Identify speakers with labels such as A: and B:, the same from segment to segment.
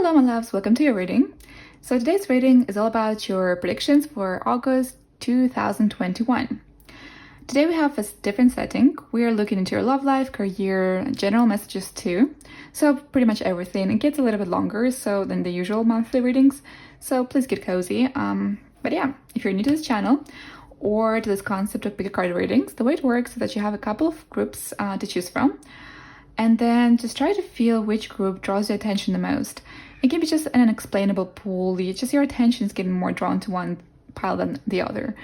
A: Hello my loves, welcome to your reading. So today's reading is all about your predictions for August 2021. Today we have a different setting. We are looking into your love life, career, general messages too. So pretty much everything. It gets a little bit longer than the usual monthly readings, so please get cozy. But yeah, if you're new to this channel or to this concept of pick a card readings, the way it works is that you have a couple of groups to choose from. And then just try to feel which group draws your attention the most. It can be just an unexplainable pull. Your attention is getting more drawn to one pile than the other.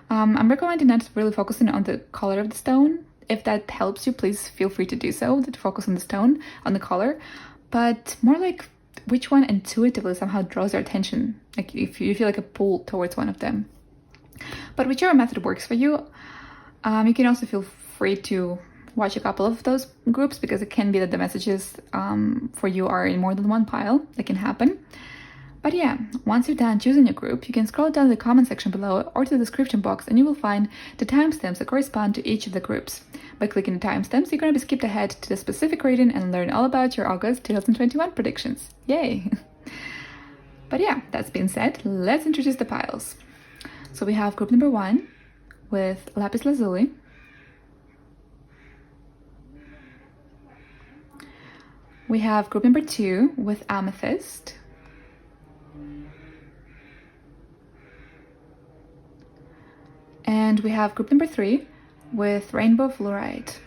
A: I'm recommending not really focusing on the color of the stone. If that helps you, please feel free to do so, to focus on the stone, on the color. But more like which one intuitively somehow draws your attention. Like if you feel like a pull towards one of them. But whichever method works for you, you can also feel free to watch a couple of those groups, because it can be that the messages for you are in more than one pile. That can happen. But yeah, once you're done choosing your group, you can scroll down to the comment section below or to the description box, and you will find the timestamps that correspond to each of the groups. By clicking the timestamps, you're going to be skipped ahead to the specific reading and learn all about your August 2021 predictions. Yay! But yeah, that's being said, let's introduce the piles. So we have group number 1 with lapis lazuli. We have group number 2 with amethyst. And we have group number 3 with rainbow fluorite.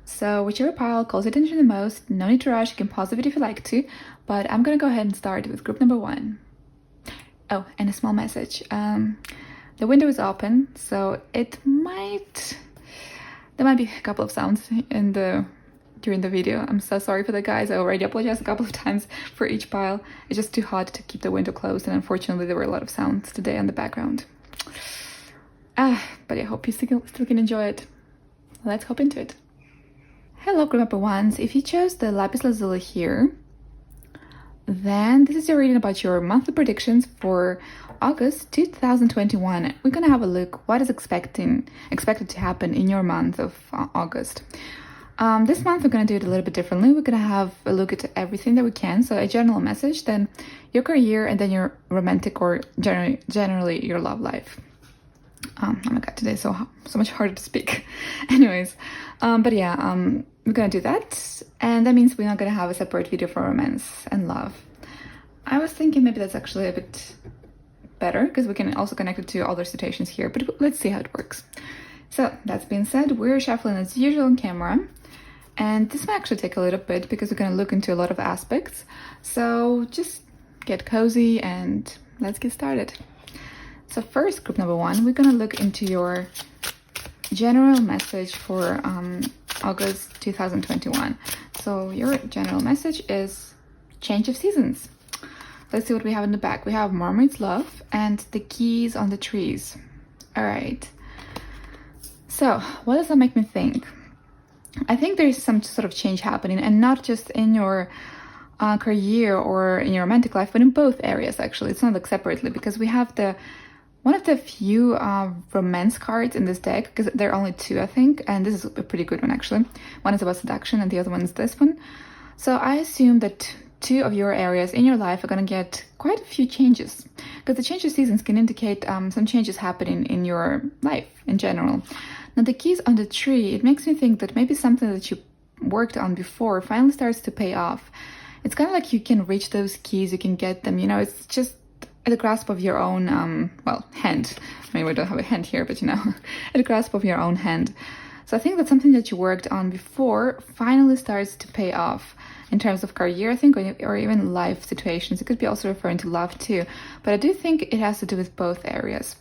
A: So whichever pile calls your attention the most, no need to rush, you can pause the video if you like to, but I'm gonna go ahead and start with group number 1. Oh, and a small message. The window is open, so there might be a couple of sounds during the video. I'm so sorry for that, guys. I already apologized a couple of times for each pile. It's just too hot to keep the window closed, and unfortunately there were a lot of sounds today on the background. But I hope you still can enjoy it. Let's hop into it. Hello group number 1s. If you chose the lapis lazuli here, then this is your reading about your monthly predictions for August 2021. We're gonna have a look what is expected to happen in your month of August. This month we're gonna do it a little bit differently. We're gonna have a look at everything that we can. So a general message, then your career, and then your romantic or generally your love life. Oh my god, today is so much harder to speak. Anyways, but yeah, we're gonna do that, and that means we're not gonna have a separate video for romance and love. I was thinking maybe that's actually a bit better, because we can also connect it to other situations here, but let's see how it works. So that's being said, we're shuffling as usual on camera, and this might actually take a little bit because we're going to look into a lot of aspects. So just get cozy and let's get started. So first, group number 1, we're going to look into your general message for August 2021. So your general message is change of seasons. Let's see what we have in the back. We have Mermaid's Love and the keys on the trees. All right. So what does that make me think? I think there is some sort of change happening, and not just in your career or in your romantic life, but in both areas actually. It's not like separately, because we have one of the few romance cards in this deck, because there are only 2, I think, and this is a pretty good one actually. One is about seduction and the other one is this one. So I assume that 2 of your areas in your life are going to get quite a few changes, because the change of seasons can indicate some changes happening in your life in general. Now the keys on the tree, it makes me think that maybe something that you worked on before finally starts to pay off. It's kind of like you can reach those keys, you can get them, it's just at the grasp of your own hand. I mean, we don't have a hand here, but at the grasp of your own hand. So I think that something that you worked on before finally starts to pay off in terms of career, I think, or even life situations. It could be also referring to love too, but I do think it has to do with both areas.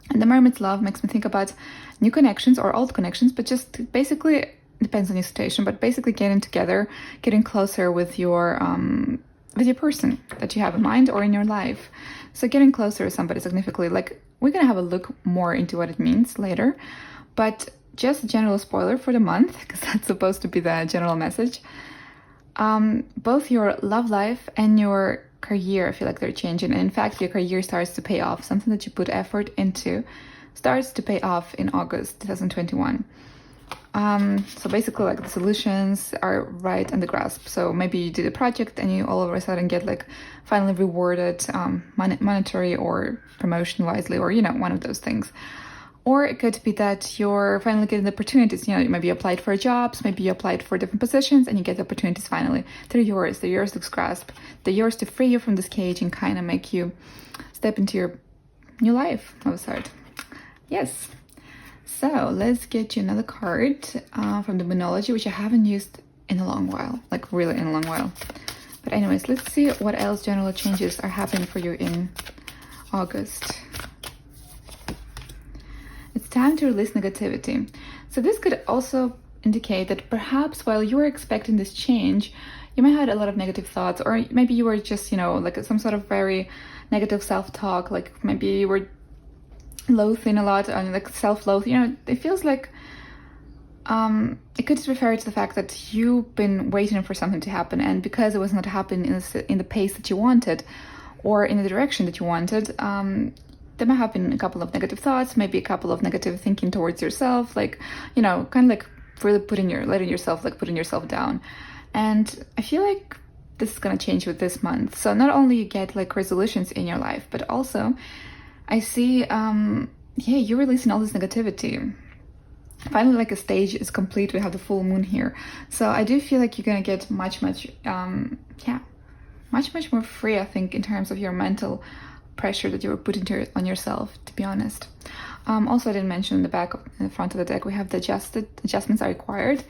A: And the Mermaid's Love makes me think about new connections or old connections, but just basically depends on your situation, but basically getting together, getting closer with your person that you have in mind or in your life. So getting closer with somebody significantly, like we're gonna have a look more into what it means later, but just a general spoiler for the month, because that's supposed to be the general message. Both your love life and your career, I feel like they're changing, and in fact your career starts to pay off. Something that you put effort into starts to pay off in August 2021. So basically, like, the solutions are right in the grasp. So maybe you did a project and you all of a sudden get like finally rewarded monetary or promotion wisely, or, you know, one of those things. Or it could be that you're finally getting the opportunities. You know, maybe you applied for jobs, maybe you applied for different positions, and you get the opportunities finally. They're yours. They're yours to grasp. They're yours to free you from this cage and kind of make you step into your new life of a sort. Yes. So let's get you another card from the Moonology, which I haven't used in a long while, like really in a long while. But anyways, let's see what else general changes are happening for you in August. It's time to release negativity. So this could also indicate that perhaps while you were expecting this change, you might have had a lot of negative thoughts, or maybe you were just, you know, like some sort of very negative self-talk, like maybe you were loathing a lot, and like self-loathe. You know, it feels like it could refer to the fact that you've been waiting for something to happen, and because it was not happening in the pace that you wanted or in the direction that you wanted, there might have been a couple of negative thoughts, maybe a couple of negative thinking towards yourself, like, you know, kind of like really letting yourself down. And I feel like this is gonna change with this month. So not only you get like resolutions in your life, but also I see, you're releasing all this negativity. Finally, like, a stage is complete. We have the full moon here. So I do feel like you're going to get much more free, I think, in terms of your mental pressure that you were putting on yourself, to be honest. Also, I didn't mention in the front of the deck, we have the adjustments are required,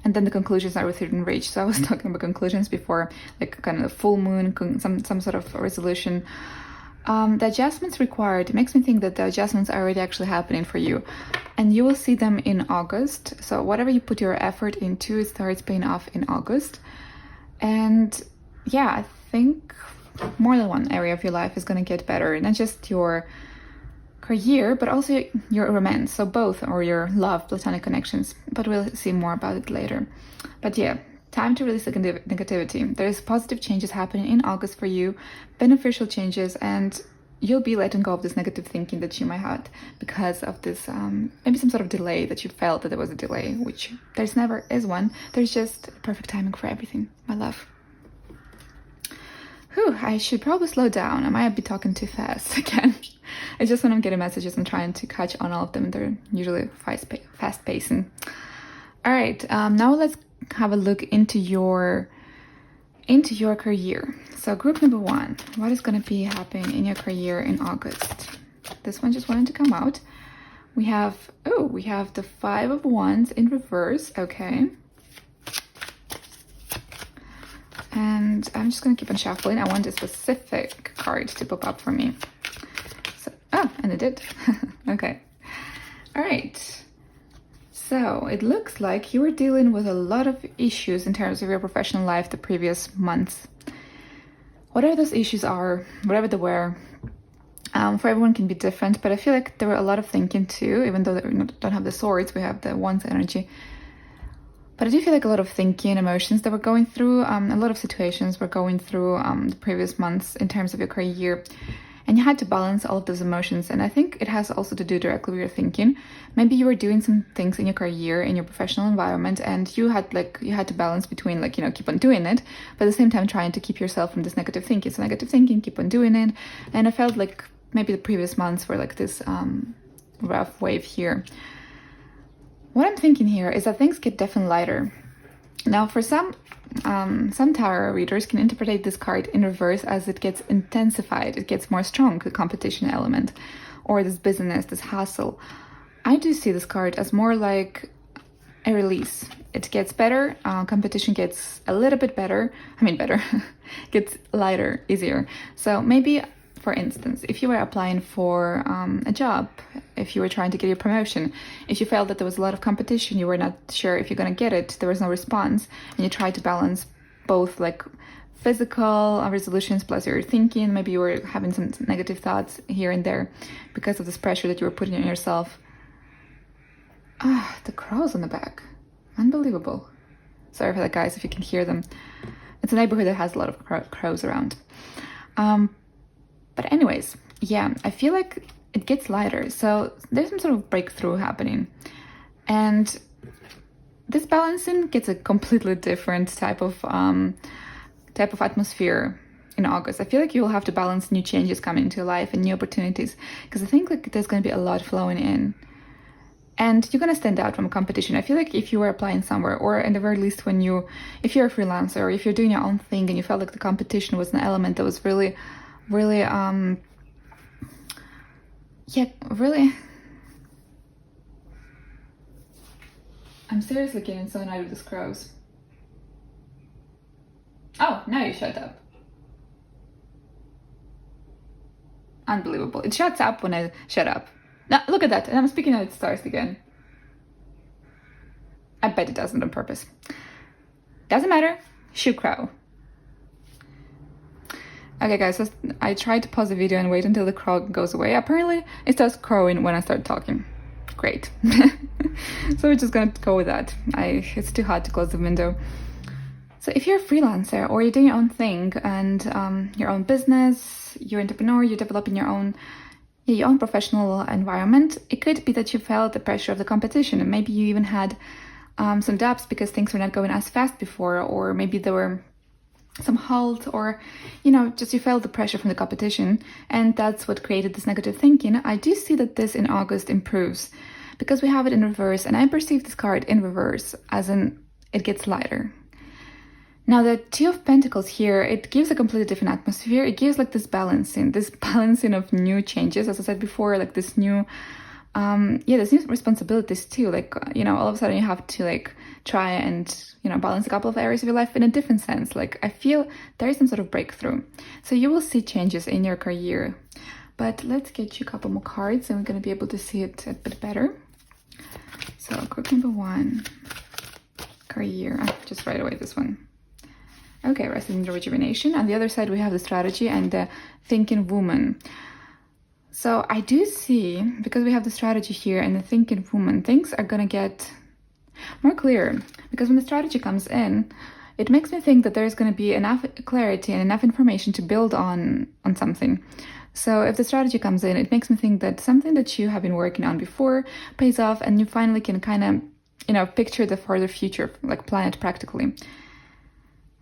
A: and then the conclusions are within reach. So I was talking about conclusions before, like kind of the full moon, some sort of resolution. The adjustments required, it makes me think that the adjustments are already actually happening for you, and you will see them in August. So whatever you put your effort into, it starts paying off in August. And yeah, I think more than one area of your life is going to get better, not just your career, but also your romance. So both, or your love, platonic connections, but we'll see more about it later. But yeah, time to release the negativity. There's positive changes happening in August for you, beneficial changes, and you'll be letting go of this negative thinking that you might have because of this, maybe some sort of delay that you felt that there was a delay, which there's never is one. There's just perfect timing for everything, my love. Whew, I should probably slow down. I might be talking too fast again. It's just when I'm getting messages, I'm trying to catch on all of them. They're usually fast pacing. All right, now let's have a look into your career. So group number 1, what is going to be happening in your career in August? This one just wanted to come out. We have the 5 of Wands in reverse. Okay, and I'm just going to keep on shuffling. I want a specific card to pop up for me. So, and it did. Okay, all right. So it looks like you were dealing with a lot of issues in terms of your professional life the previous months. Whatever those issues are, whatever they were, for everyone can be different, but I feel like there were a lot of thinking too, even though we don't have the swords, we have the Wands energy. But I do feel like a lot of thinking, emotions that we're going through, a lot of situations we're going through the previous months in terms of your career. And you had to balance all of those emotions. And I think it has also to do directly with your thinking. Maybe you were doing some things in your career, in your professional environment, and you had to balance between, like, you know, keep on doing it, but at the same time trying to keep yourself from this negative thinking. So negative thinking, keep on doing it. And I felt like maybe the previous months were like this rough wave here. What I'm thinking here is that things get definitely lighter. Now, for some tarot readers can interpret this card in reverse as it gets intensified, it gets more strong, the competition element, or this business, this hustle. I do see this card as more like a release. It gets better, competition gets a little bit better, gets lighter, easier. So maybe, for instance, if you were applying for a job, if you were trying to get your promotion, if you felt that there was a lot of competition, you were not sure if you're going to get it, there was no response, and you tried to balance both, like, physical resolutions plus your thinking, maybe you were having some negative thoughts here and there because of this pressure that you were putting on yourself. The crows on the back. Unbelievable. Sorry for that, guys, if you can hear them. It's a neighborhood that has a lot of crows around. But anyways, yeah, I feel like it gets lighter. So there's some sort of breakthrough happening. And balancing gets a completely different type of atmosphere in August. I feel like you'll have to balance new changes coming into your life and new opportunities, because I think like there's going to be a lot flowing in. And you're going to stand out from competition. I feel like if you were applying somewhere, or at the very least if you're a freelancer, or if you're doing your own thing and you felt like the competition was an element that was really, really, really... I'm seriously getting so annoyed with these crows. Oh, now you shut up. Unbelievable. It shuts up when I shut up. Now, look at that. And I'm speaking and it starts again. I bet it doesn't on purpose. Doesn't matter. Shoot crow. Okay, guys, so I tried to pause the video and wait until the crow goes away. Apparently, it starts crowing when I start talking. Great. So we're just gonna go with that. It's too hot to close the window. So if you're a freelancer, or you're doing your own thing and your own business, you're an entrepreneur, you're developing your own professional environment, it could be that you felt the pressure of the competition, and maybe you even had some doubts because things were not going as fast before, or maybe there were some halt, or just you felt the pressure from the competition, and that's what created this negative thinking. I do see that this in August improves because we have it in reverse, and I perceive this card in reverse as in it gets lighter. Now the Two of Pentacles here, it gives a completely different atmosphere. It gives like this balancing of new changes, as I said before, like this new there's new responsibilities too, like all of a sudden you have to like try and balance a couple of areas of your life in a different sense. Like I feel there is some sort of breakthrough, so you will see changes in your career. But let's get you a couple more cards and we're going to be able to see it a bit better. So group number 1, career. Just right away this one. Okay, resting in rejuvenation. On the other side we have the strategy and the thinking woman. So I do see, because we have the strategy here and the thinking woman, things are gonna get more clear. Because when the strategy comes in, it makes me think that there's gonna be enough clarity and enough information to build on something. So if the strategy comes in, it makes me think that something that you have been working on before pays off, and you finally can kind of, picture the further future, like plan it practically.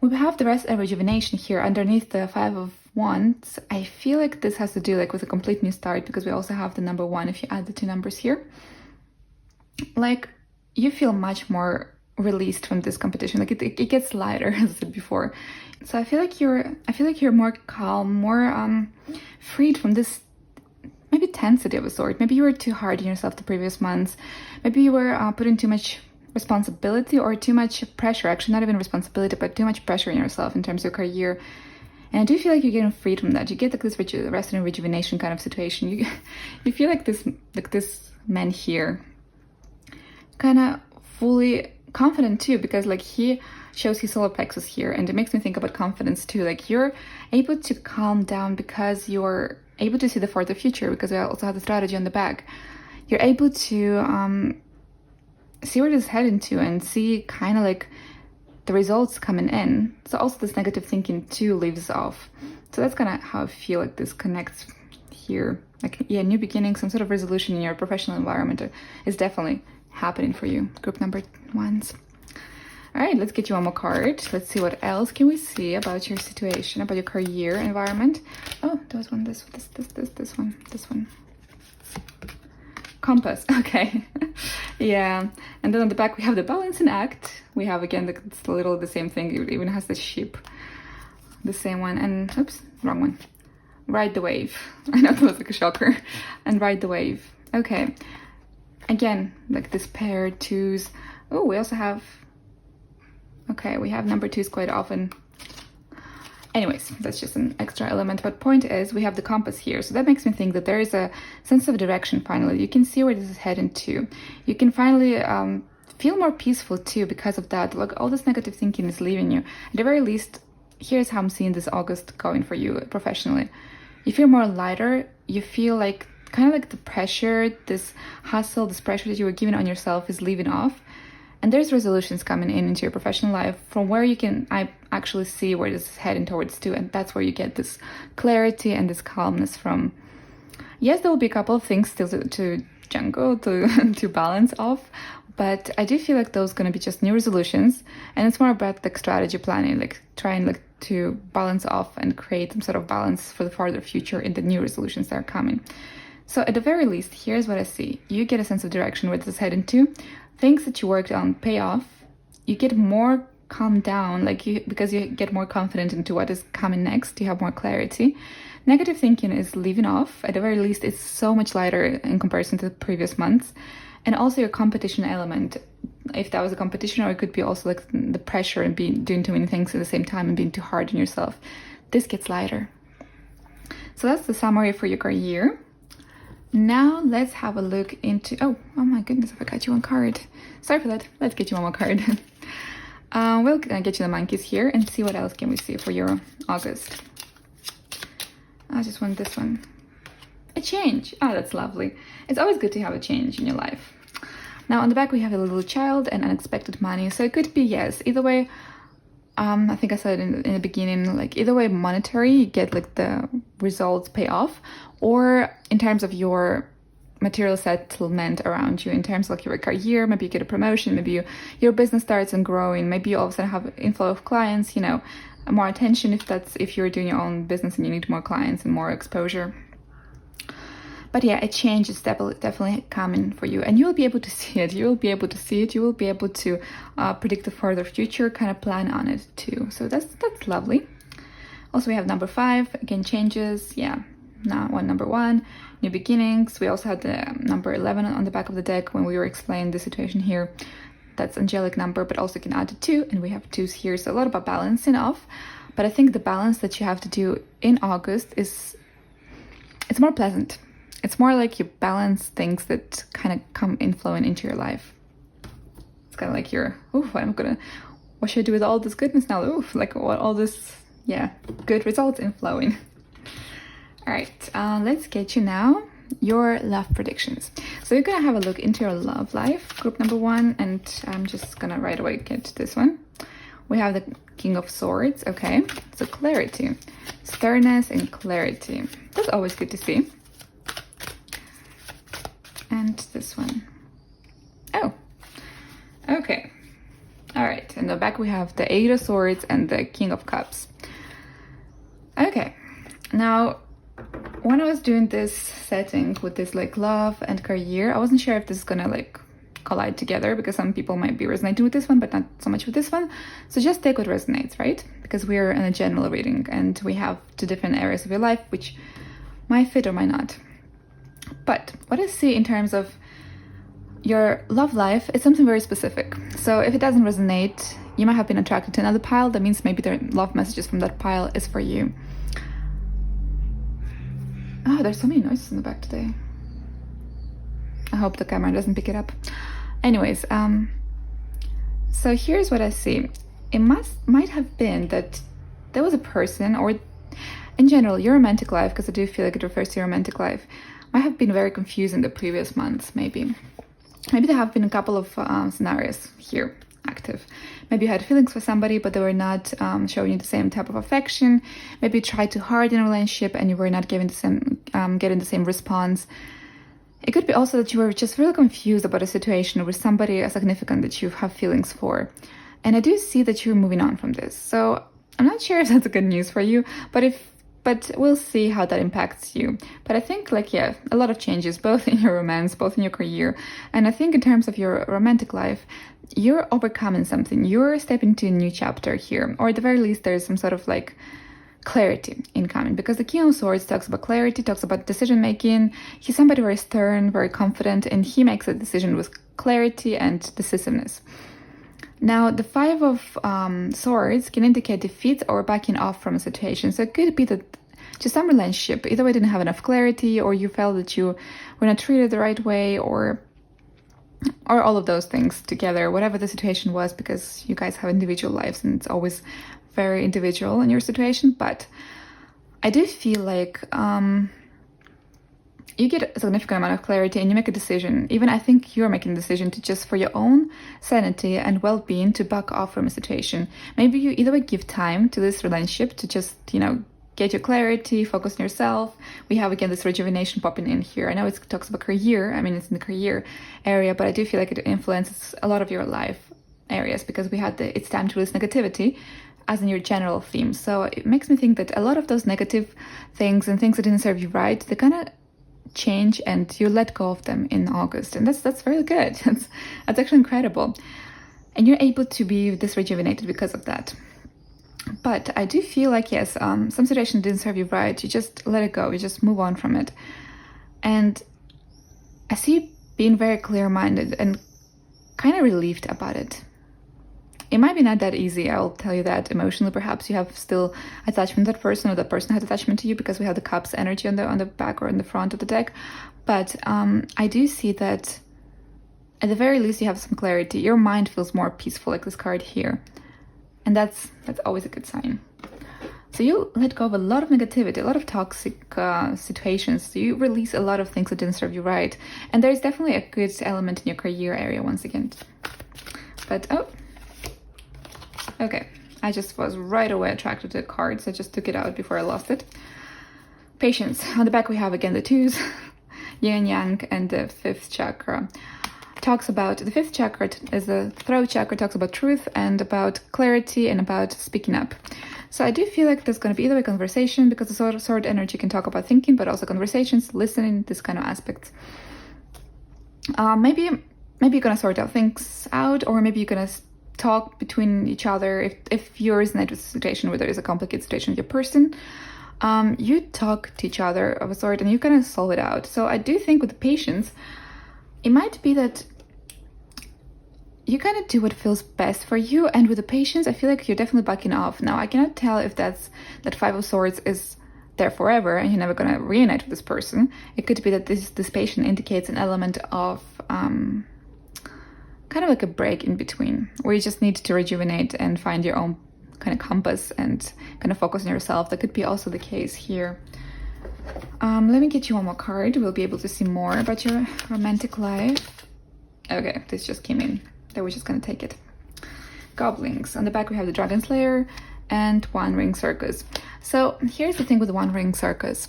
A: We have the rest and rejuvenation here underneath the 5 of Wands. I feel like this has to do like with a complete new start, because we also have the number 1 if you add the 2 numbers here. Like you feel much more released from this competition. Like it gets lighter, as I said before. So I feel like you're more calm, more freed from this maybe tensity of a sort. Maybe you were too hard on yourself the previous months. Maybe you were putting too much responsibility or too much pressure, actually not even responsibility, but too much pressure on yourself in terms of your career. And I do feel like you're getting freed from that. You get like this rest and rejuvenation kind of situation. You feel like this man here kind of fully confident too, because like he shows his solar plexus here, and it makes me think about confidence too. Like you're able to calm down because you're able to see the further future, because we also have the strategy on the back. You're able to see where this is heading to and see kind of like the results coming in. So also this negative thinking too leaves off. So that's kind of how I feel like this connects here. Like, yeah, new beginning, some sort of resolution in your professional environment is definitely happening for you. Group number 1s. All right, let's get you one more card. Let's see what else can we see about your situation, about your career environment. Oh, there was one, this one. Compass, okay. Yeah, and then on the back we have the balancing act. We have again it's a little the same thing. It even has the sheep, the same one. And oops, wrong one. Ride the wave. I know that was like a shocker. And ride the wave. Okay, again like this pair, 2s. Oh, we also have, okay, we have number 2s quite often. Anyways, that's just an extra element. But point is, we have the compass here. So that makes me think that there is a sense of direction finally. You can see where this is heading to. You can finally feel more peaceful too because of that. Like all this negative thinking is leaving you. At the very least, here's how I'm seeing this August going for you professionally. You feel more lighter. You feel like kind of like the pressure, this hustle, this pressure that you were giving on yourself is leaving off. And there's resolutions coming into your professional life from where I actually see where this is heading towards to, and that's where you get this clarity and this calmness from. Yes, there will be a couple of things still to jungle, to balance off, But I do feel like those going to be just new resolutions, and it's more about like strategy planning, like trying like to balance off and create some sort of balance for the farther future in the new resolutions that are coming. So at the very least, here's what I see. You get a sense of direction where this is heading to. Things that you worked on pay off. You get more calmed down, because you get more confident into what is coming next. You have more clarity. Negative thinking is leaving off. At the very least, it's so much lighter in comparison to the previous months. And also your competition element, if that was a competition, or it could be also like the pressure and doing too many things at the same time and being too hard on yourself, this gets lighter. So that's the summary for your career. Now let's have a look into, oh my goodness, I forgot you one card. Sorry for that. Let's get you one more card. We'll get you the monkeys here and see what else can we see for your August. I just want this one. A change. Oh, that's lovely. It's always good to have a change in your life. Now on the back we have a little child and unexpected money. So it could be, yes, either way. I think I said in the beginning, like either way monetary, you get like the results pay off, or in terms of your material settlement around you, in terms of like your career, maybe you get a promotion, maybe your business starts and growing, maybe you all of a sudden have inflow of clients, more attention if you're doing your own business and you need more clients and more exposure. But yeah, a change is definitely coming for you, and you'll be able to see it. You will be able to predict the further future, kind of plan on it too. So that's lovely. Also, we have number 5, again, changes. Yeah, number 1, new beginnings. We also had the number 11 on the back of the deck when we were explaining the situation here. That's angelic number, but also can add a 2, and we have 2s here. So a lot about balancing off. But I think the balance that you have to do in August it's more pleasant. It's more like you balance things that kind of come inflowing into your life. It's kind of like what should I do with all this goodness now? Like what all this, good results inflowing. All right, let's get you now your love predictions. So you're gonna have a look into your love life, group number 1, and I'm just gonna right away get to this one. We have the King of Swords, okay? So clarity, sternness and clarity. That's always good to see. And this one. Oh, okay. All right, in the back we have the 8 of Swords and the King of Cups. Okay, now when I was doing this setting with this like love and career, I wasn't sure if this is gonna like collide together, because some people might be resonating with this one but not so much with this one. So just take what resonates, right? Because we're in a general reading and we have 2 different areas of your life which might fit or might not. But what I see in terms of your love life is something very specific. So if it doesn't resonate, you might have been attracted to another pile. That means maybe the love messages from that pile is for you. Oh, there's so many noises in the back today. I hope the camera doesn't pick it up. Anyways, so here's what I see. It might have been that there was a person, or in general, your romantic life, because I do feel like it refers to your romantic life, might have been very confused in the previous months, maybe. Maybe there have been a couple of scenarios here active. Maybe you had feelings for somebody, but they were not showing you the same type of affection. Maybe you tried too hard in a relationship and you were not getting the same response. It could be also that you were just really confused about a situation with somebody significant that you have feelings for. And I do see that you're moving on from this. So I'm not sure if that's good news for you, but we'll see how that impacts you. But I think a lot of changes, both in your romance, both in your career. And I think in terms of your romantic life, you're overcoming something. You're stepping into a new chapter here. Or at the very least, there's some sort of clarity incoming. Because the King of Swords talks about clarity, talks about decision making. He's somebody very stern, very confident, and he makes a decision with clarity and decisiveness. Now, the 5 of Swords can indicate defeat or backing off from a situation. So it could be that just some relationship, either way didn't have enough clarity, or you felt that you were not treated the right way, or all of those things together, whatever the situation was, because you guys have individual lives and it's always very individual in your situation. But I do feel like you get a significant amount of clarity and you make a decision. Even I think you're making a decision to just for your own sanity and well-being to back off from a situation. Maybe you either way give time to this relationship to just, get your clarity, focus on yourself. We have again this rejuvenation popping in here. I know it talks about career. I mean, it's in the career area, but I do feel like it influences a lot of your life areas because we had the it's time to lose negativity as in your general theme. So it makes me think that a lot of those negative things and things that didn't serve you right, they kind of change and you let go of them in August. And that's very good. That's actually incredible. And you're able to be this rejuvenated because of that. But I do feel like, yes, some situation didn't serve you right. You just let it go. You just move on from it. And I see you being very clear-minded and kind of relieved about it. It might be not that easy, I'll tell you that. Emotionally, perhaps you have still attachment to that person, or that person has attachment to you, because we have the cups energy on the back or in the front of the deck. But I do see that at the very least you have some clarity. Your mind feels more peaceful, like this card here. And that's always a good sign. So you let go of a lot of negativity, a lot of toxic situations. You release a lot of things that didn't serve you right. And there's definitely a good element in your career area once again. But, oh. Okay, I just was right away attracted to the cards. I just took it out before I lost it. Patience. On the back we have again the twos, yin and yang, and the fifth chakra. Talks about, the fifth chakra is the throat chakra, talks about truth and about clarity and about speaking up. So I do feel like there's going to be either a conversation, because the sword energy can talk about thinking, but also conversations, listening, this kind of aspects. Maybe you're going to sort out things out, or maybe you're going to talk between each other. If you're in a situation where there is a complicated situation with your person, you talk to each other of a sort and you kind of solve it out. So I do think with the patience, it might be that you kind of do what feels best for you. And with the patience, I feel like you're definitely backing off. Now, I cannot tell if that Five of Swords is there forever and you're never going to reunite with this person. It could be that this patience indicates an element of kind of like a break in between, where you just need to rejuvenate and find your own kind of compass and kind of focus on yourself. That could be also the case here. Let me get you one more card. We'll be able to see more about your romantic life. Okay, this just came in. Then we're just gonna take it. Goblins. On the back we have the Dragon Slayer and One Ring Circus. So here's the thing with the One Ring Circus.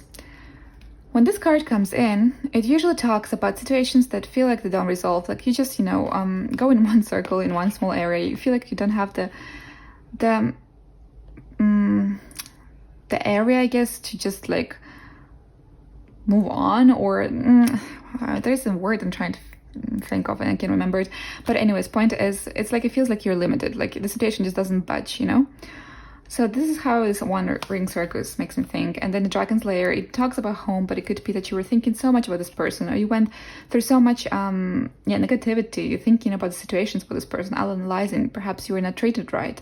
A: When this card comes in, it usually talks about situations that feel like they don't resolve. Like you just, go in one circle, in one small area. You feel like you don't have the area, I guess, to just like move on, or there's a word I'm trying to think of and I can't remember it. But anyways, point is, it's like it feels like you're limited. Like the situation just doesn't budge, So this is how this One Ring Circus makes me think. And then the Dragon's Lair, it talks about home, but it could be that you were thinking so much about this person, or you went through so much negativity. You're thinking about the situations with this person, analyzing. Perhaps you were not treated right.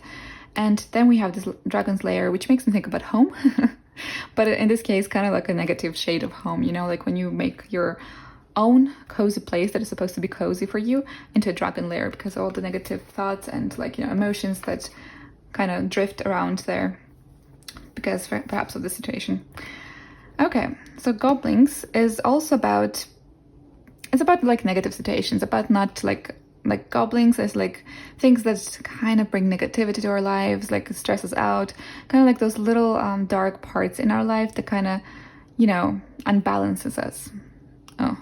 A: And then we have this Dragon's Lair, which makes me think about home. But in this case, kind of like a negative shade of home, like when you make your own cozy place that is supposed to be cozy for you into a dragon lair, because all the negative thoughts and emotions that kind of drift around there because perhaps of the situation. Okay, so goblins is also about, it's about like negative situations, about not like goblins as like things that kind of bring negativity to our lives, like stress us out, kind of like those little dark parts in our life that kind of, unbalances us.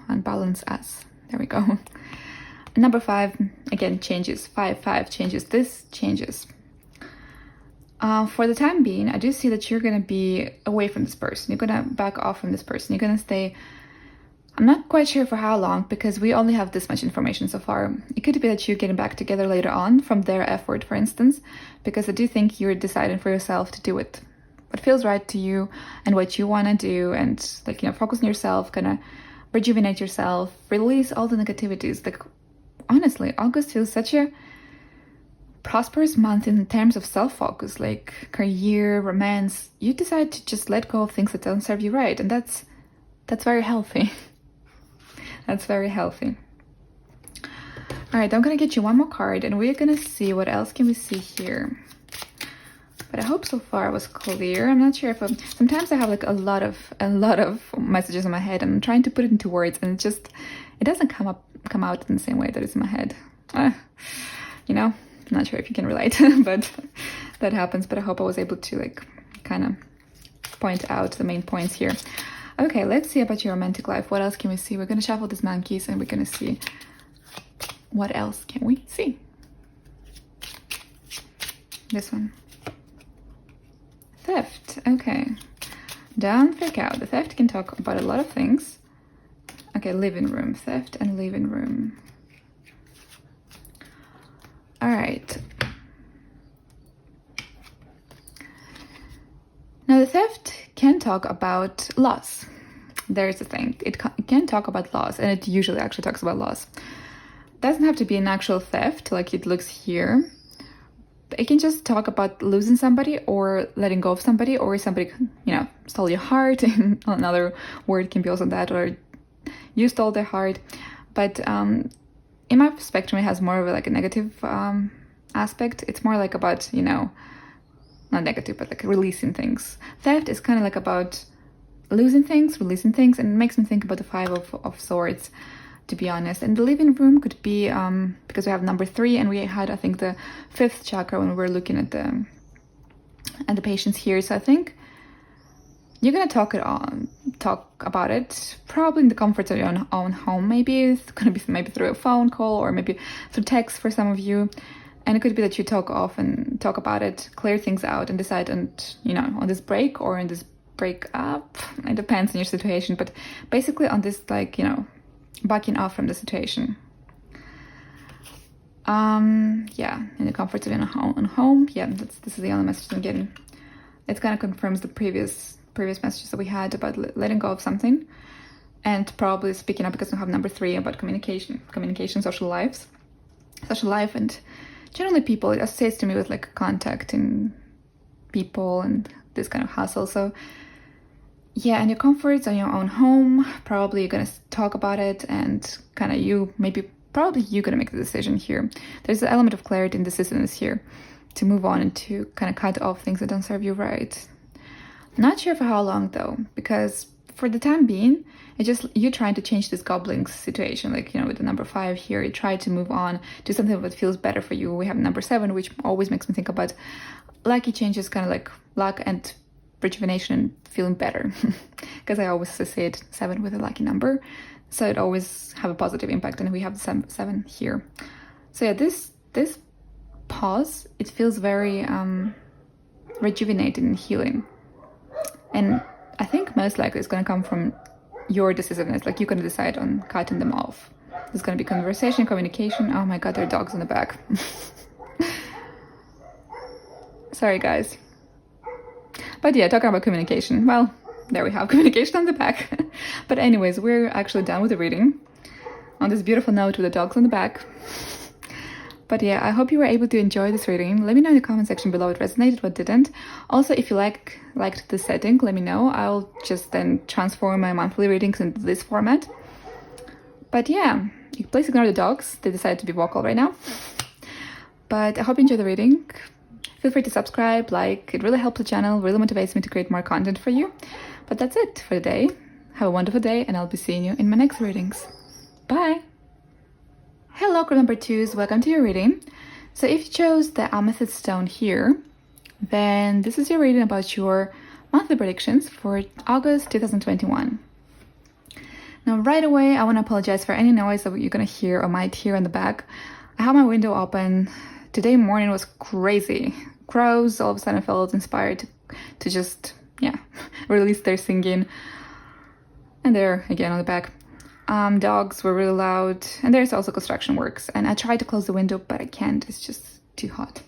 A: Unbalance us. There we go. Number 5, again, changes. 5 changes. This changes. For the time being, I do see that you're going to be away from this person. You're going to back off from this person. You're going to stay. I'm not quite sure for how long, because we only have this much information so far. It could be that you're getting back together later on from their effort, for instance, because I do think you're deciding for yourself to do what feels right to you and what you want to do, and focus on yourself, kind of rejuvenate yourself, release all the negativities. Like, honestly, August feels such a prosperous month in terms of self-focus, like career, romance. You decide to just let go of things that don't serve you right, and that's very healthy. That's very healthy. All right, I'm gonna get you one more card, and we're gonna see what else can we see here. But I hope so far it was clear. I'm not sure if sometimes I have like a lot of messages in my head, and I'm trying to put it into words, and it doesn't come out in the same way that it's in my head. I'm not sure if you can relate, but that happens. But I hope I was able to kind of point out the main points here. Okay, let's see about your romantic life. What else can we see? We're gonna shuffle these monkeys and we're gonna see what else can we see. This one. Theft. Okay. Don't freak out. The theft can talk about a lot of things. Okay, living room. Theft and living room. All right. Now, the theft can talk about loss. There's the thing. It can talk about loss, and it usually actually talks about loss. Doesn't have to be an actual theft like it looks here. It can just talk about losing somebody or letting go of somebody, or somebody, stole your heart. Another word can be also that, or you stole their heart. But in my spectrum, it has more of a negative aspect. It's more like about, not negative, but like releasing things. Theft is kind of like about losing things, releasing things, and it makes me think about the Five of Swords, to be honest. And the living room could be, because we have number 3, and we had, I think, the 5th chakra when we were looking at the patients here. So I think you're gonna talk about it, probably in the comforts of your own home. Maybe it's gonna be through a phone call, or maybe through text for some of you. And it could be that you talk about it, clear things out, and decide on this break or in this break up. It depends on your situation, but basically on this, backing off from the situation. In the comforts of your own home. Yeah, this is the only message I'm getting. It kind of confirms the previous messages that we had about letting go of something, and probably speaking up, because we have number 3 about communication, social life, and generally people. It associates to me with contacting people and this kind of hustle. So yeah, and your comforts on your own home, probably you're gonna talk about it, and probably you're gonna make the decision here. There's an element of clarity and decisiveness here to move on and to kind of cut off things that don't serve you right. Not sure for how long though, because for the time being, it's just you trying to change this gobbling situation, with the number 5 here. You try to move on to something that feels better for you. We have number 7, which always makes me think about lucky changes, kind of like luck and rejuvenation and feeling better, because I always associate 7 with a lucky number, so it always have a positive impact. And we have the 7 here. So yeah, this pause, it feels very rejuvenating and healing, and I think most likely it's going to come from your decisiveness. You're going to decide on cutting them off. There's going to be conversation, communication. Oh my god, there are dogs in the back. Sorry guys. But yeah, talking about communication. Well, there we have communication on the back. But anyways, we're actually done with the reading on this beautiful note with the dogs on the back. But yeah, I hope you were able to enjoy this reading. Let me know in the comment section below what resonated, what didn't. Also, if you liked the setting, let me know. I'll just then transform my monthly readings into this format. But yeah, please ignore the dogs. They decided to be vocal right now. But I hope you enjoyed the reading. Feel free to subscribe, it really helps the channel, really motivates me to create more content for you. But that's it for the day. Have a wonderful day, and I'll be seeing you in my next readings. Bye! Hello, group number 2s, welcome to your reading. So if you chose the amethyst stone here, then this is your reading about your monthly predictions for August 2021. Now right away, I want to apologize for any noise that you're going to hear or might hear in the back. I have my window open. Today morning was crazy. Crows all of a sudden felt inspired to just, release their singing. And there, again on the back. Dogs were really loud, and there's also construction works, and I tried to close the window, but I can't. It's just too hot.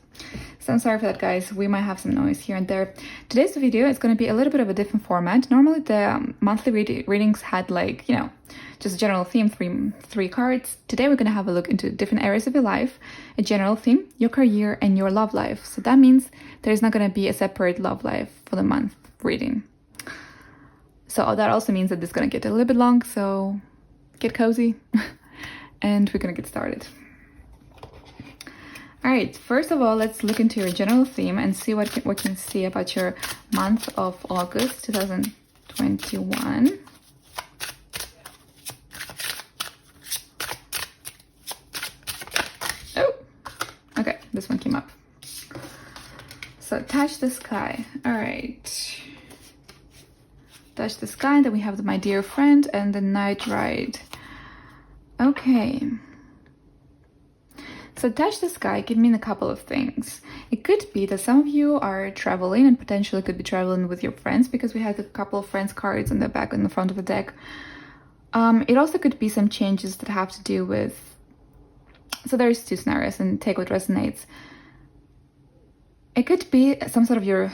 A: So I'm sorry for that, guys. We might have some noise here and there. Today's video is going to be a little bit of a different format. Normally the monthly readings had just a general theme, three cards. Today we're going to have a look into different areas of your life, a general theme, your career, and your love life. So that means there's not going to be a separate love life for the month reading. So that also means that this is going to get a little bit long, so get cozy, and we're gonna get started. All right, first of all, let's look into your general theme and see what we can see about your month of August 2021. Oh, okay, this one came up. So touch the sky. All right. Touch the Sky, then we have the My Dear Friend and the Night Ride. Okay. So Touch the Sky can mean a couple of things. It could be that some of you are traveling and potentially could be traveling with your friends, because we had a couple of friends cards on the back and the front of the deck. It also could be some changes that have to do with, so there's two scenarios and take what resonates. It could be some sort of your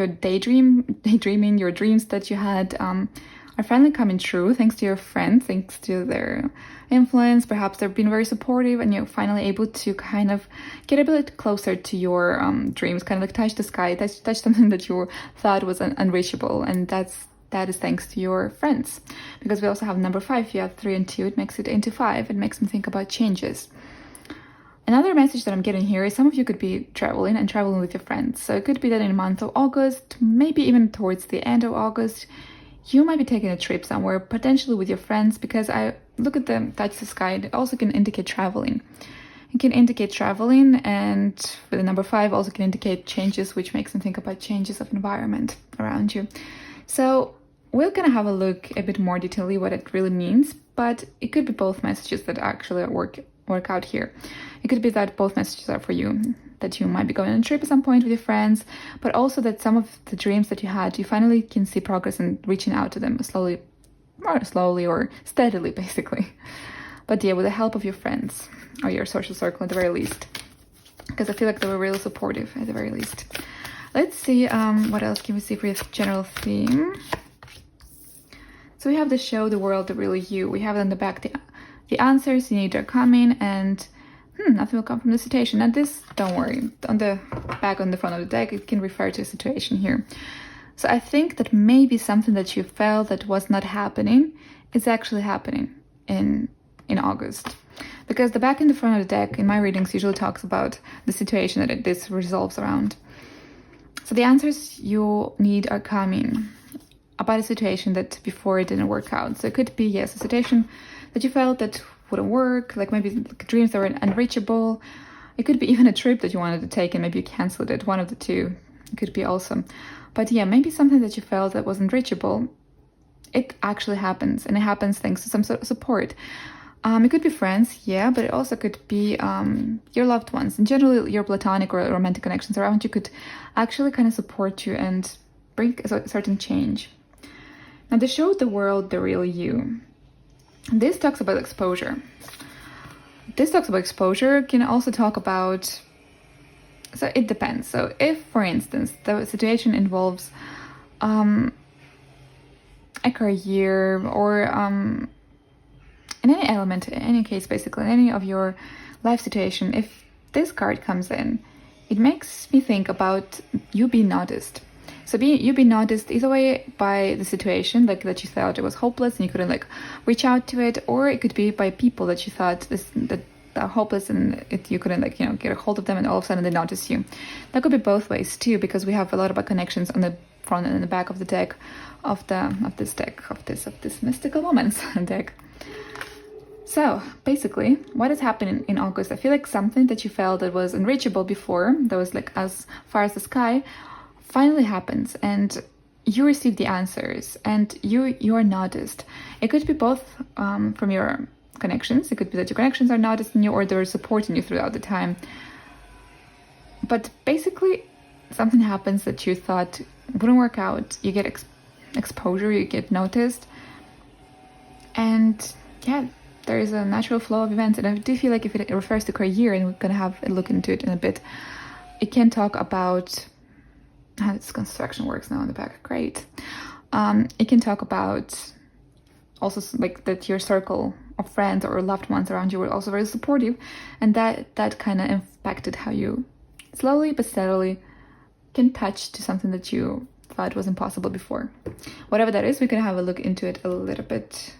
A: daydreaming, your dreams that you had are finally coming true thanks to your friends, thanks to their influence. Perhaps they've been very supportive and you're finally able to kind of get a bit closer to your dreams, kind of like touch the sky, touch something that you thought was unreachable, and that is thanks to your friends. Because we also have number 5, you have 3 and 2, it makes it into 5, it makes me think about changes. Another message that I'm getting here is some of you could be traveling with your friends. So it could be that in the month of August, maybe even towards the end of August, you might be taking a trip somewhere, potentially with your friends, because I look at the Touch the Sky, it also can indicate traveling. It can indicate traveling, and with the number 5 also can indicate changes, which makes me think about changes of environment around you. So we're gonna have a look a bit more detailedly what it really means, but it could be both messages that actually work out here. It could be that both messages are for you, that you might be going on a trip at some point with your friends, but also that some of the dreams that you had, you finally can see progress in reaching out to them slowly or steadily, basically. But yeah, with the help of your friends or your social circle at the very least, because I feel like they were really supportive at the very least. Let's see, what else can we see for your general theme? So we have the show, the world, the real you. We have on the back the answers you need are coming, and nothing will come from the situation. And this, don't worry, on the back, on the front of the deck, it can refer to a situation here. So I think that maybe something that you felt that was not happening is actually happening in August. Because the back and the front of the deck in my readings usually talks about the situation that this resolves around. So the answers you need are coming about a situation that before it didn't work out. So it could be, yes, a situation that you felt that wouldn't work, like maybe dreams that were unreachable. It could be even a trip that you wanted to take and maybe you canceled it, one of the two. It could be awesome. But yeah, maybe something that you felt that wasn't reachable, it actually happens, and it happens thanks to some sort of support. It could be friends, yeah, but it also could be your loved ones. And generally, your platonic or romantic connections around you could actually kind of support you and bring a certain change. Now, they showed the world, the real you. This talks about exposure. This talks about exposure, can also talk about, so it depends. So if, for instance, the situation involves a career or in any element, in any case, basically, in any of your life situation, if this card comes in, it makes me think about you being noticed. So you being noticed either way by the situation, like that you thought it was hopeless and you couldn't like reach out to it, or it could be by people that you thought that are hopeless and you couldn't like, get a hold of them, and all of a sudden they notice you. That could be both ways too, because we have a lot about connections on the front and the back of the deck of this mystical moments deck. So basically, what is happening in August? I feel like something that you felt that was unreachable before, that was like as far as the sky, finally happens, and you receive the answers, and you are noticed. It could be both from your connections. It could be that your connections are noticing you, or they're supporting you throughout the time. But basically, something happens that you thought wouldn't work out. You get exposure, you get noticed, and yeah, there is a natural flow of events. And I do feel like if it refers to career, and we're gonna have a look into it in a bit, it can talk about how this construction works now on the back. Great. It can talk about also like that your circle of friends or loved ones around you were also very supportive, and that kind of impacted how you slowly but steadily can touch to something that you thought was impossible before. Whatever that is, we can have a look into it a little bit,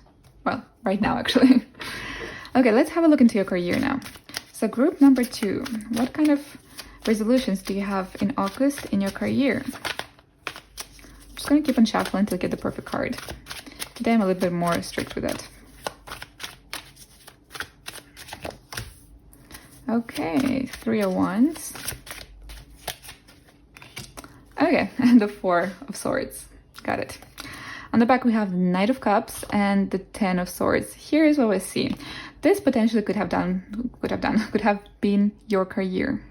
A: well, right now actually. Okay, let's have a look into your career now. So group number 2, what kind of resolutions do you have in August in your career? I'm just going to keep on shuffling until I get the perfect card. Today I'm a little bit more strict with that. Okay, 3 of Wands. Okay, and the 4 of Swords. Got it. On the back, we have the Knight of Cups and the Ten of Swords. Here is what we see. This potentially could have been your career.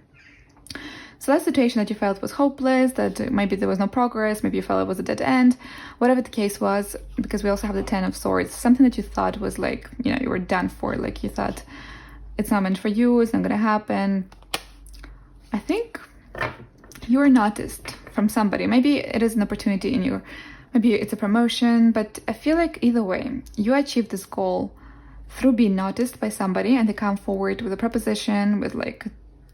A: So that situation that you felt was hopeless, that maybe there was no progress, maybe you felt it was a dead end, whatever the case was, because we also have the Ten of Swords, something that you thought was like, you were done for, like you thought it's not meant for you, it's not going to happen. I think you were noticed from somebody. Maybe it is an opportunity in you, maybe it's a promotion, but I feel like either way, you achieved this goal through being noticed by somebody and they come forward with a proposition, with like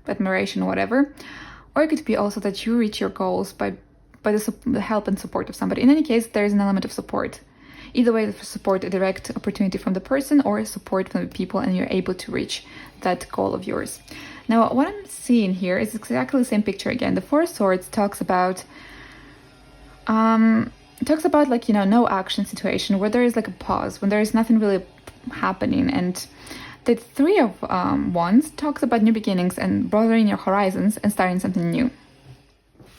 A: admiration, whatever. Or it could be also that you reach your goals by the help and support of somebody. In any case, there is an element of support. Either way, support, a direct opportunity from the person or support from the people, and you're able to reach that goal of yours. Now, what I'm seeing here is exactly the same picture again. The Four of Swords talks about like, no action situation, where there is like a pause, when there is nothing really happening. And the Three of Wands talks about new beginnings and broadening your horizons and starting something new.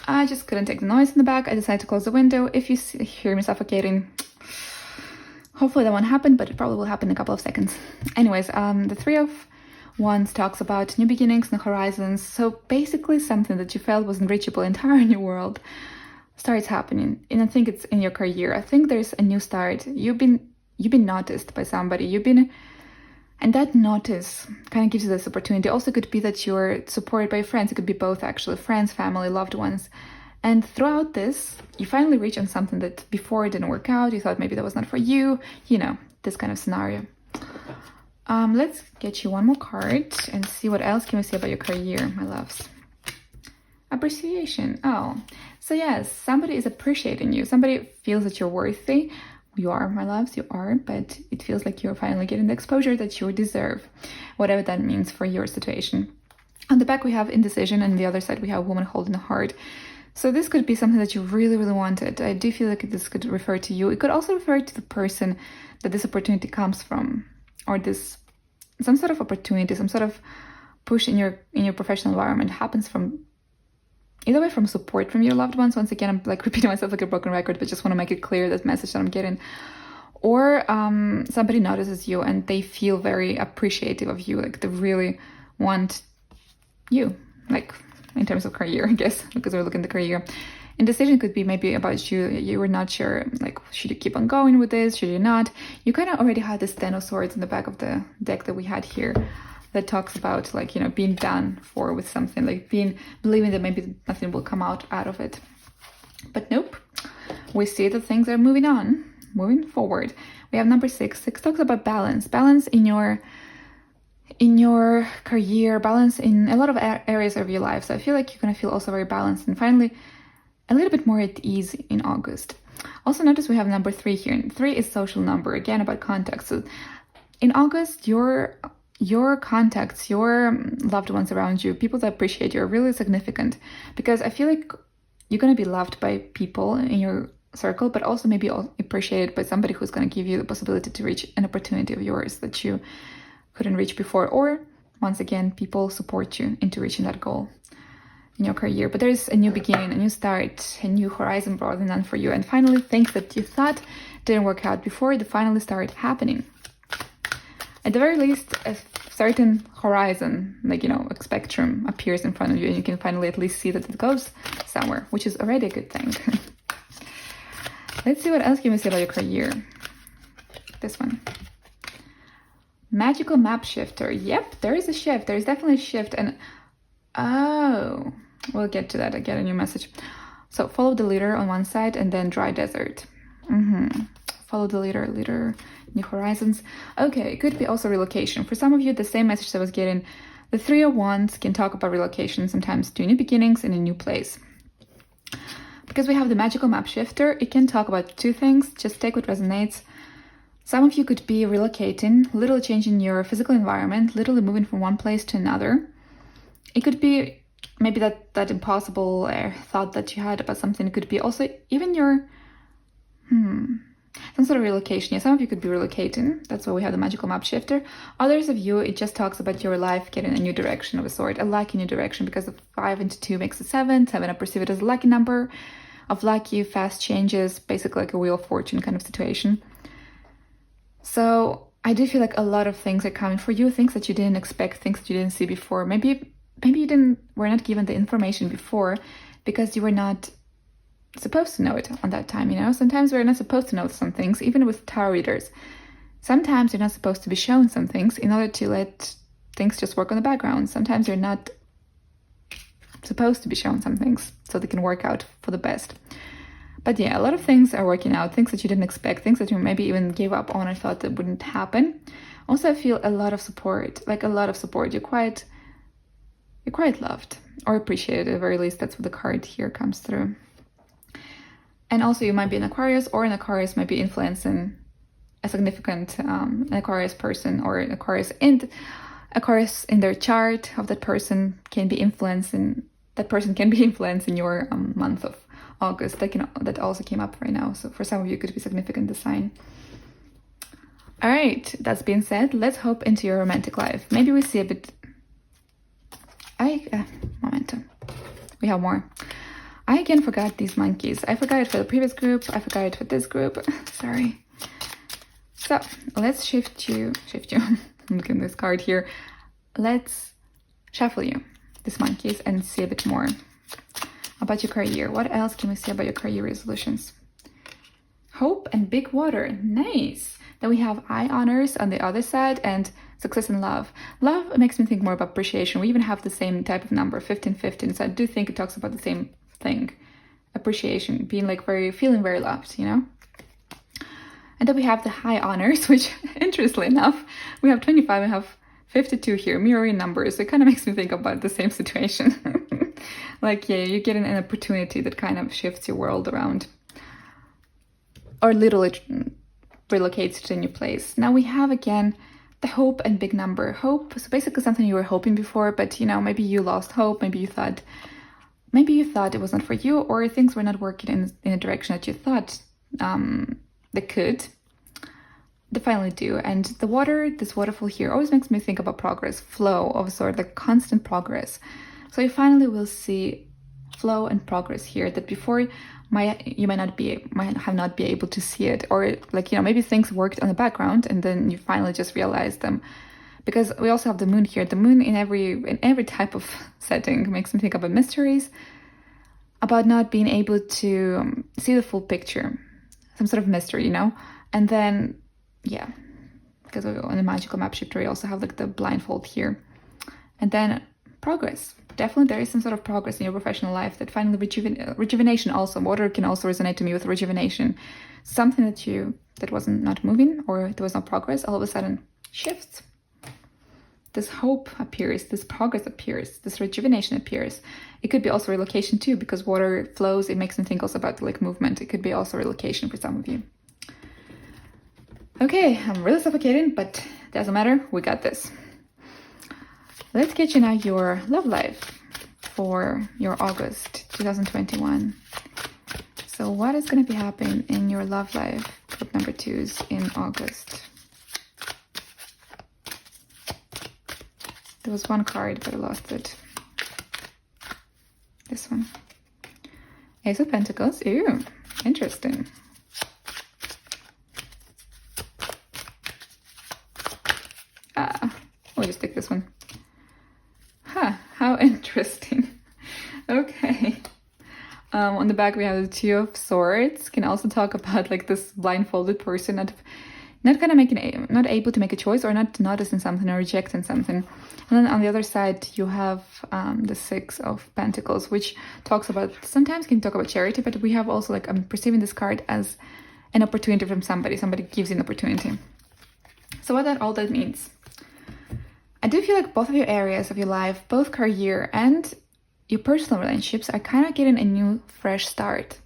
A: I just couldn't take the noise in the back. I decided to close the window. If you hear me suffocating, hopefully that won't happen, but it probably will happen in a couple of seconds. Anyways, the Three of Wands talks about new beginnings and horizons. So basically something that you felt was unreachable, entire new world starts happening. And I think it's in your career. I think there's a new start. You've been noticed by somebody. And that notice kind of gives you this opportunity. Also could be that you're supported by friends. It could be both, actually. Friends, family, loved ones. And throughout this, you finally reach on something that before it didn't work out. You thought maybe that was not for you. This kind of scenario. Let's get you one more card and see what else can we say about your career, my loves. Appreciation. Oh, so yes, somebody is appreciating you. Somebody feels that you're worthy. You are, my loves, you are, but it feels like you're finally getting the exposure that you deserve, whatever that means for your situation. On the back, we have indecision, and on the other side, we have woman holding a heart. So this could be something that you really, really wanted. I do feel like this could refer to you. It could also refer to the person that this opportunity comes from, or some sort of opportunity, some sort of push in your professional environment happens from, either way, from support from your loved ones. Once again, I'm like repeating myself like a broken record, but just want to make it clear, that message that I'm getting. Or somebody notices you and they feel very appreciative of you, like they really want you, like in terms of career, I guess, because we're looking at the career. Indecision could be maybe about you were not sure, like, should you keep on going with this, should you not? You kind of already had this Ten of Swords in the back of the deck that we had here, that talks about, like, being done for with something, like believing that maybe nothing will come out of it. But nope, we see that things are moving forward. We have number 6. 6 talks about balance in your career, balance in a lot of areas of your life. So I feel like you're going to feel also very balanced and finally a little bit more at ease in August. Also notice we have number 3 here. And 3 is social number, again about contacts. So in August, your contacts, your loved ones around you, people that appreciate you, are really significant, because I feel like you're going to be loved by people in your circle, but also maybe appreciated by somebody who's going to give you the possibility to reach an opportunity of yours that you couldn't reach before. Or once again, people support you into reaching that goal in your career. But there's a new beginning, a new start, a new horizon broadening on for you. And finally, things that you thought didn't work out before, they finally start happening. At the very least, a certain horizon, like, a spectrum appears in front of you, and you can finally at least see that it goes somewhere, which is already a good thing. Let's see what else can we say about your career. This one. Magical map shifter. Yep, there is a shift. There is definitely a shift. And oh, we'll get to that. I get a new message. So follow the leader on one side and then dry desert. Follow the leader, new horizons. Okay, it could be also relocation. For some of you, the same message that I was getting, the 3 of Wands can talk about relocation sometimes to new beginnings in a new place. Because we have the magical map shifter, it can talk about 2 things. Just take what resonates. Some of you could be relocating, literally changing your physical environment, literally moving from one place to another. It could be maybe that impossible thought that you had about something. It could be also even your some sort of relocation. Yeah, some of you could be relocating. That's why we have the magical map shifter. Others of you, it just talks about your life getting a new direction of a sort, a lucky new direction, because the 5 into 2 makes a 7. 7, I perceive it as a lucky number. of lucky, fast changes, basically like a Wheel of Fortune kind of situation. So I do feel like a lot of things are coming for you, things that you didn't expect, things that you didn't see before. Maybe you were not given the information before because you were not supposed to know it on that time, you know? Sometimes we're not supposed to know some things, even with tarot readers. Sometimes you're not supposed to be shown some things in order to let things just work on the background. Sometimes you're not supposed to be shown some things so they can work out for the best. But yeah, a lot of things are working out, things that you didn't expect, things that you maybe even gave up on and thought that wouldn't happen. Also, I feel a lot of support, like a lot of support. You're quite loved or appreciated at the very least. That's what the card here comes through. And also you might be an Aquarius, or an Aquarius might be influencing a significant an Aquarius person, or an Aquarius in their chart of that person can be influencing, that person can be influencing your month of August. That also came up right now. So for some of you, it could be significant, the sign. All right, that's being said, let's hop into your romantic life. Maybe we see a bit... momentum. We have more. I again forgot these monkeys. I forgot it for the previous group. I forgot it for this group. Sorry. So let's shift you. Look at this card here. Let's shuffle you, these monkeys, and see a bit more about your career. What else can we see about your career resolutions? Hope and big water. Nice. Then we have eye honors on the other side and success in love. Love makes me think more about appreciation. We even have the same type of number, 1515. So I do think it talks about the same thing. Appreciation, being like feeling very loved, you know? And then we have the high honors, which interestingly enough, we have 25 and have 52 here, mirroring numbers. So it kind of makes me think about the same situation. Like, yeah, you're getting an opportunity that kind of shifts your world around. Or literally relocates to a new place. Now we have again the hope and big number. Hope, so basically something you were hoping before, but you know, maybe you lost hope, maybe you thought it was not for you, or things were not working in a direction that you thought they could. They finally do. And the water, this waterfall here, always makes me think about progress, flow of a sort, like constant progress. So you finally will see flow and progress here that before you might have not be able to see it, or like, you know, maybe things worked on the background and then you finally just realized them. Because we also have the moon here. The moon in every type of setting makes me think about mysteries, about not being able to see the full picture, some sort of mystery, you know. And then, yeah, because on the magical map shifter, we also have like the blindfold here, and then progress. Definitely there is some sort of progress in your professional life, that finally rejuvenation also. Water can also resonate to me with rejuvenation. Something that wasn't not moving, or there was no progress, all of a sudden shifts. This hope appears, this progress appears, this rejuvenation appears. It could be also relocation too, because water flows. It makes me think also about like movement. It could be also relocation for some of you. Okay, I'm really suffocating, but doesn't matter. We got this. Let's get you now your love life for your August 2021. So what is going to be happening in your love life, group number 2s, in August? There was one card, but I lost it. This one. Ace of Pentacles. Ew, interesting. We'll just take this one. Huh, how interesting. Okay. On the back we have the Two of Swords. Can also talk about like this blindfolded person not able to make a choice, or not noticing something or rejecting something. And then on the other side you have the Six of Pentacles, which talks about, sometimes can talk about charity, but we have also like, I'm perceiving this card as an opportunity from somebody gives you an opportunity. So what all that means, I do feel like both of your areas of your life, both career and your personal relationships, are kind of getting a new fresh start.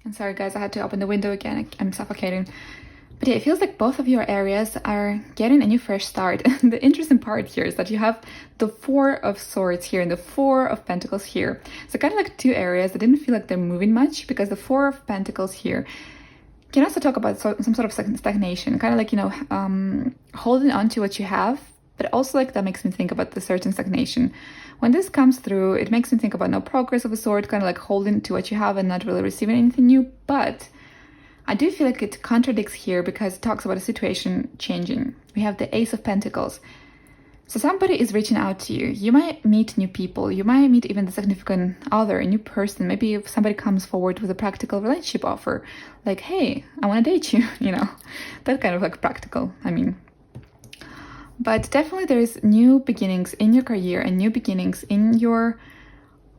A: And sorry guys, I had to open the window again, I'm suffocating. But yeah, it feels like both of your areas are getting a new fresh start. And the interesting part here is that you have the Four of Swords here and the Four of Pentacles here. So kind of like two areas that didn't feel like they're moving much, because the Four of Pentacles here can also talk about some sort of stagnation, kind of like, you know, holding on to what you have, but also like that makes me think about the certain stagnation. When this comes through, it makes me think about no progress of a sort, kind of like holding to what you have and not really receiving anything new. But I do feel like it contradicts here because it talks about a situation changing. We have the Ace of Pentacles. So somebody is reaching out to you. You might meet new people. You might meet even the significant other, a new person. Maybe if somebody comes forward with a practical relationship offer, like, hey, I want to date you, you know, that kind of like practical, I mean. But definitely there's new beginnings in your career and new beginnings in your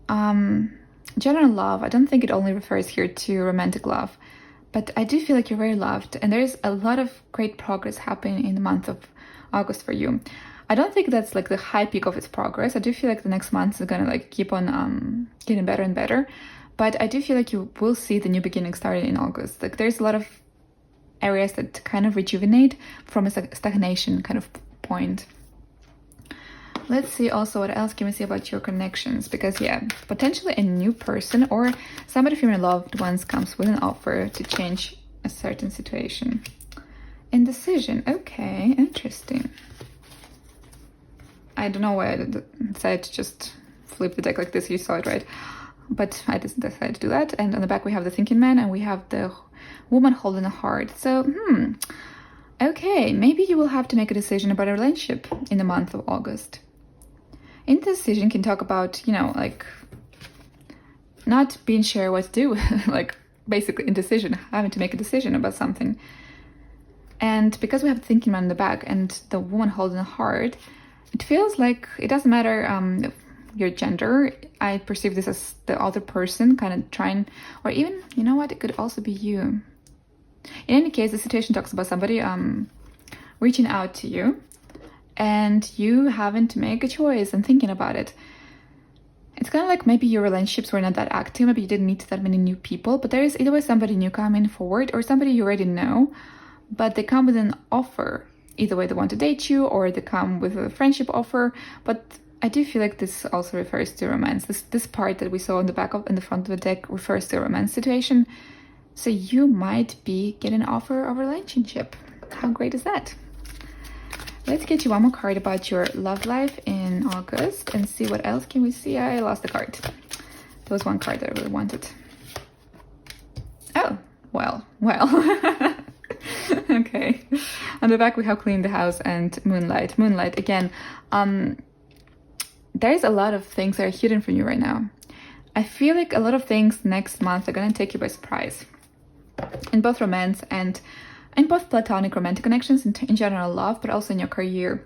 A: general love. I don't think it only refers here to romantic love, but I do feel like you're very loved and there's a lot of great progress happening in the month of August for you. I don't think that's like the high peak of its progress. I do feel like the next month is gonna like keep on getting better and better, but I do feel like you will see the new beginning starting in August. Like there's a lot of areas that kind of rejuvenate from a stagnation kind of point. Let's see also what else can we see about your connections, because yeah, potentially a new person or somebody from your loved ones comes with an offer to change a certain situation. Indecision, okay, interesting. I don't know why I decided to just flip the deck like this. You saw it, right? But I just decided to do that. And on the back we have the thinking man and we have the woman holding a heart. So, okay, maybe you will have to make a decision about a relationship in the month of August. Indecision can talk about, you know, like not being sure what to do, like basically indecision, having to make a decision about something. And because we have the thinking man in the back and the woman holding a heart, it feels like it doesn't matter your gender. I perceive this as the other person kind of trying, or even, you know what, it could also be you. In any case, the situation talks about somebody reaching out to you and you having to make a choice and thinking about it. It's kind of like maybe your relationships were not that active, maybe you didn't meet that many new people, but there is either way somebody new coming forward or somebody you already know, but they come with an offer. Either way they want to date you or they come with a friendship offer, but I do feel like this also refers to romance. This part that we saw in the back of in the front of the deck refers to a romance situation. So you might be getting an offer of a relationship. How great is that? Let's get you one more card about your love life in August and see what else can we see. I lost the card. There was one card that I really wanted. Oh, well. Okay. On the back we have Clean the House and Moonlight. Moonlight, again, there's a lot of things that are hidden from you right now. I feel like a lot of things next month are going to take you by surprise. In both romance and in both platonic romantic connections, in general love, but also in your career.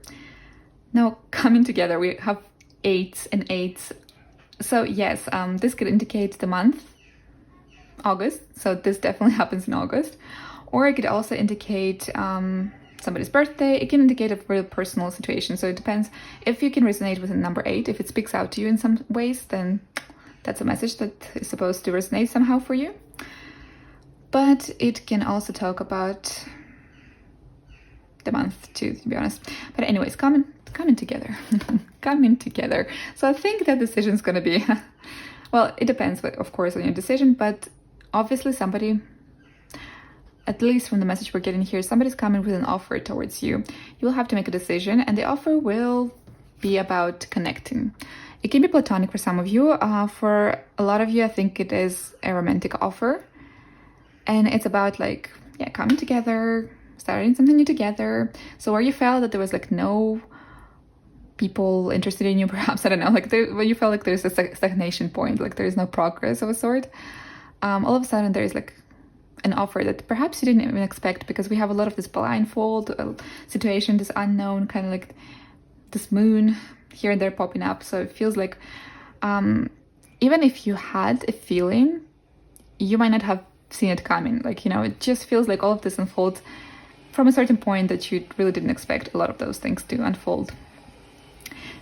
A: Now, coming together, we have 8s and 8s. So yes, this could indicate the month, August. So this definitely happens in August. Or it could also indicate somebody's birthday. It can indicate a real personal situation. So it depends. If you can resonate with the number 8, if it speaks out to you in some ways, then that's a message that is supposed to resonate somehow for you. But it can also talk about the month too, to be honest. But anyways, coming together. Coming together. So I think that decision is going to be, well, it depends, of course, on your decision. But obviously somebody, at least from the message we're getting here, somebody's coming with an offer towards you. You will have to make a decision, and the offer will be about connecting. It can be platonic for some of you. For a lot of you, I think it is a romantic offer. And it's about like, yeah, coming together, starting something new together. So where you felt that there was like no people interested in you, perhaps, I don't know, like where you felt like there's a stagnation point, like there's no progress of a sort. All of a sudden there's like an offer that perhaps you didn't even expect, because we have a lot of this blindfold situation, this unknown kind of like this moon here and there popping up. So it feels like even if you had a feeling, you might not have seen it coming. Like, you know, it just feels like all of this unfolds from a certain point that you really didn't expect a lot of those things to unfold.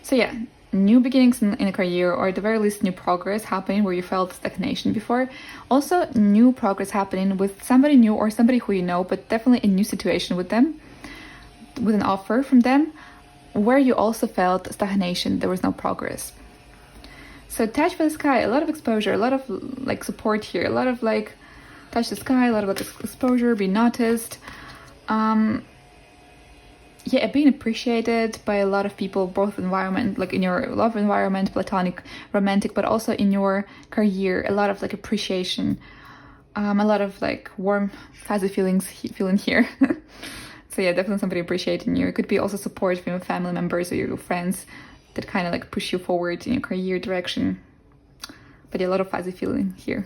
A: So yeah, new beginnings in a career, or at the very least new progress happening where you felt stagnation before. Also new progress happening with somebody new or somebody who you know, but definitely a new situation with them, with an offer from them, where you also felt stagnation, there was no progress. So touch for the sky, a lot of exposure, a lot of like support here, a lot of like touch the sky, a lot about exposure, be noticed. yeah, being appreciated by a lot of people, both environment, like in your love environment, platonic, romantic, but also in your career, a lot of like appreciation, a lot of like warm, fuzzy feeling here. So yeah, definitely somebody appreciating you. It could be also support from your family members or your friends that kind of like push you forward in your career direction. But yeah, a lot of fuzzy feeling here.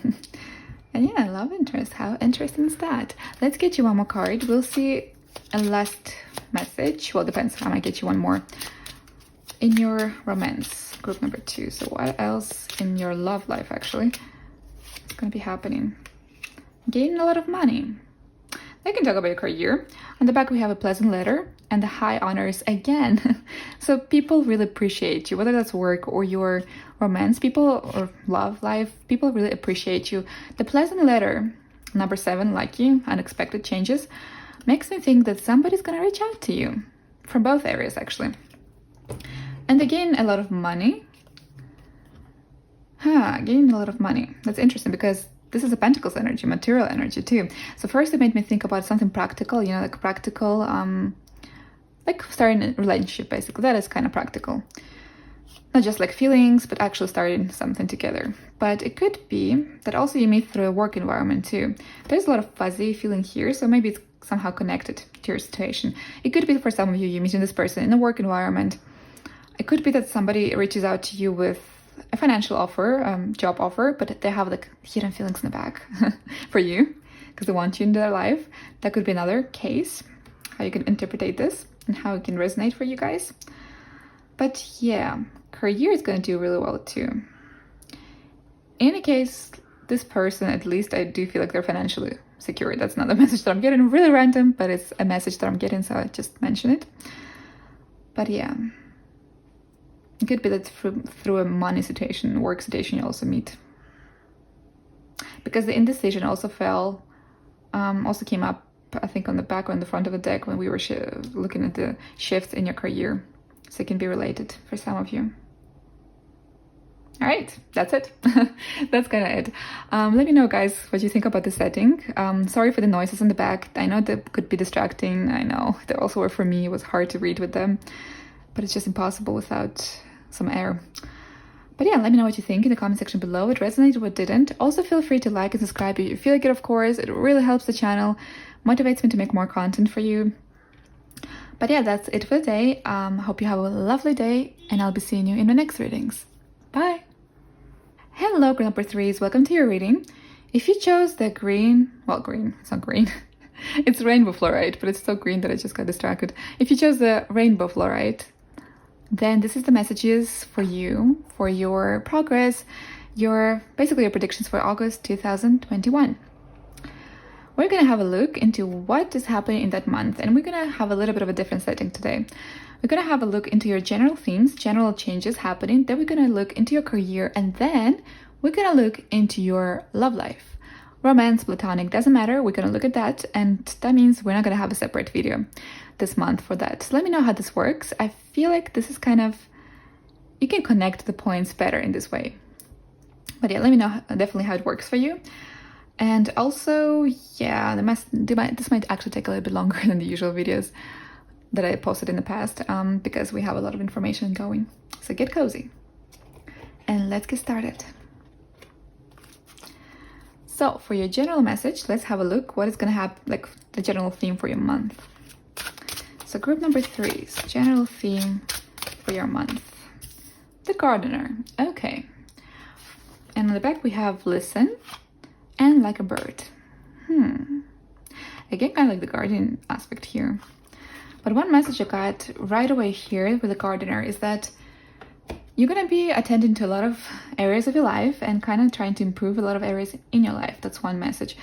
A: And yeah, love interest. How interesting is that? Let's get you one more card. We'll see a last message. Well, depends. I might get you one more. In your romance, group number 2. So what else in your love life, actually, is going to be happening? Gaining a lot of money. I can talk about your career. On the back, we have a pleasant letter and the high honors again. So people really appreciate you, whether that's work or your romance, people or love life, people really appreciate you. The pleasant letter, number 7, lucky, unexpected changes, makes me think that somebody's gonna reach out to you from both areas, actually. And again, a lot of money. Gaining a lot of money. That's interesting because this is a Pentacles energy, material energy too. So first it made me think about something practical, you know, like practical, like starting a relationship, basically. That is kind of practical. Not just like feelings, but actually starting something together. But it could be that also you meet through a work environment too. There's a lot of fuzzy feeling here, so maybe it's somehow connected to your situation. It could be for some of you, you're meeting this person in a work environment. It could be that somebody reaches out to you with a financial offer, job offer, but they have like hidden feelings in the back for you because they want you in their life. That could be another case, how you can interpret this and how it can resonate for you guys. But yeah, career is going to do really well too. In any case, this person, at least I do feel like they're financially secure. That's not the message that I'm getting, really random, but it's a message that I'm getting, so I just mention it. But yeah, it could be that through a money situation, work situation, you also meet. Because the indecision also also came up, I think, on the back or on the front of the deck when we were looking at the shifts in your career. So it can be related for some of you. All right, that's it. That's kind of it. Let me know, guys, what you think about the setting. Sorry for the noises in the back. I know that could be distracting. I know they also were for me. It was hard to read with them, but it's just impossible without some air. But yeah, let me know what you think in the comment section below. It resonated, what didn't. Also, feel free to like and subscribe if you feel like it, of course. It really helps the channel, motivates me to make more content for you. But yeah, that's it for the day. Hope you have a lovely day, and I'll be seeing you in the next readings. Bye! Hello, group number 3s. Welcome to your reading. If you chose the green, it's not green. It's rainbow fluorite, but it's so green that I just got distracted. If you chose the rainbow fluorite, then this is the messages for you, for your progress, basically your predictions for August 2021. We're going to have a look into what is happening in that month, and we're going to have a little bit of a different setting today. We're going to have a look into your general themes, general changes happening, then we're going to look into your career, and then we're going to look into your love life. Romance, platonic, doesn't matter, we're going to look at that, and that means we're not going to have a separate video this month for that. So let me know how this works. I feel like this is kind of, you can connect the points better in this way. But yeah, let me know definitely how it works for you. And also, yeah, this might actually take a little bit longer than the usual videos that I posted in the past, because we have a lot of information going. So get cozy and let's get started. So for your general message, let's have a look what is going to happen, like the general theme for your month. So group number 3's general theme for your month. The gardener. Okay. And on the back we have listen and like a bird. Again, kind of like the guardian aspect here. But one message I got right away here with the gardener is that you're going to be attending to a lot of areas of your life and kind of trying to improve a lot of areas in your life. That's one message.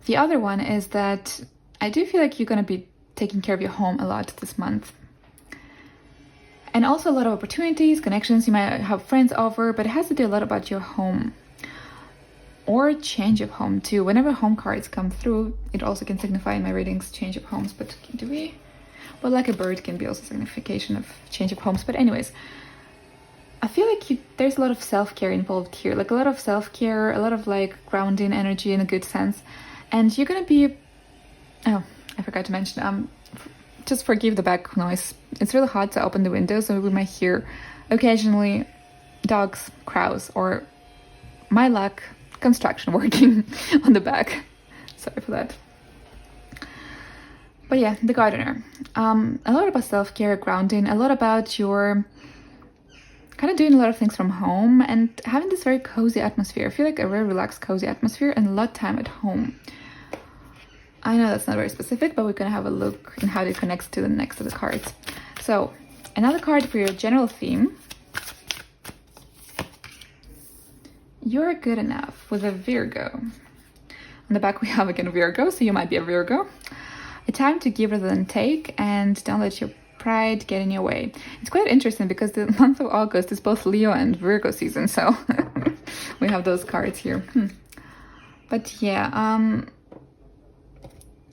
A: The other one is that I do feel like you're going to be taking care of your home a lot this month. And also a lot of opportunities, connections. You might have friends over, but it has to do a lot about your home. Or change of home too. Whenever home cards come through, it also can signify in my readings change of homes. But do we? Well, like a bird can be also signification of change of homes. But anyways, I feel like there's a lot of self-care involved here. Like a lot of self-care, a lot of like grounding energy in a good sense. And you're going to be, oh, I forgot to mention, just forgive the back noise. It's really hot to open the window, so we might hear occasionally dogs, crows, or my luck, construction working on the back. Sorry for that. But yeah, the gardener. A lot about self-care, grounding, a lot about your kind of doing a lot of things from home and having this very cozy atmosphere. I feel like a very relaxed, cozy atmosphere and a lot of time at home. I know that's not very specific, but we're going to have a look in how it connects to the next of the cards. So, another card for your general theme. You're good enough with a Virgo. On the back we have again Virgo, so you might be a Virgo. A time to give rather than take, and don't let your pride get in your way. It's quite interesting because the month of August is both Leo and Virgo season, so we have those cards here. But yeah,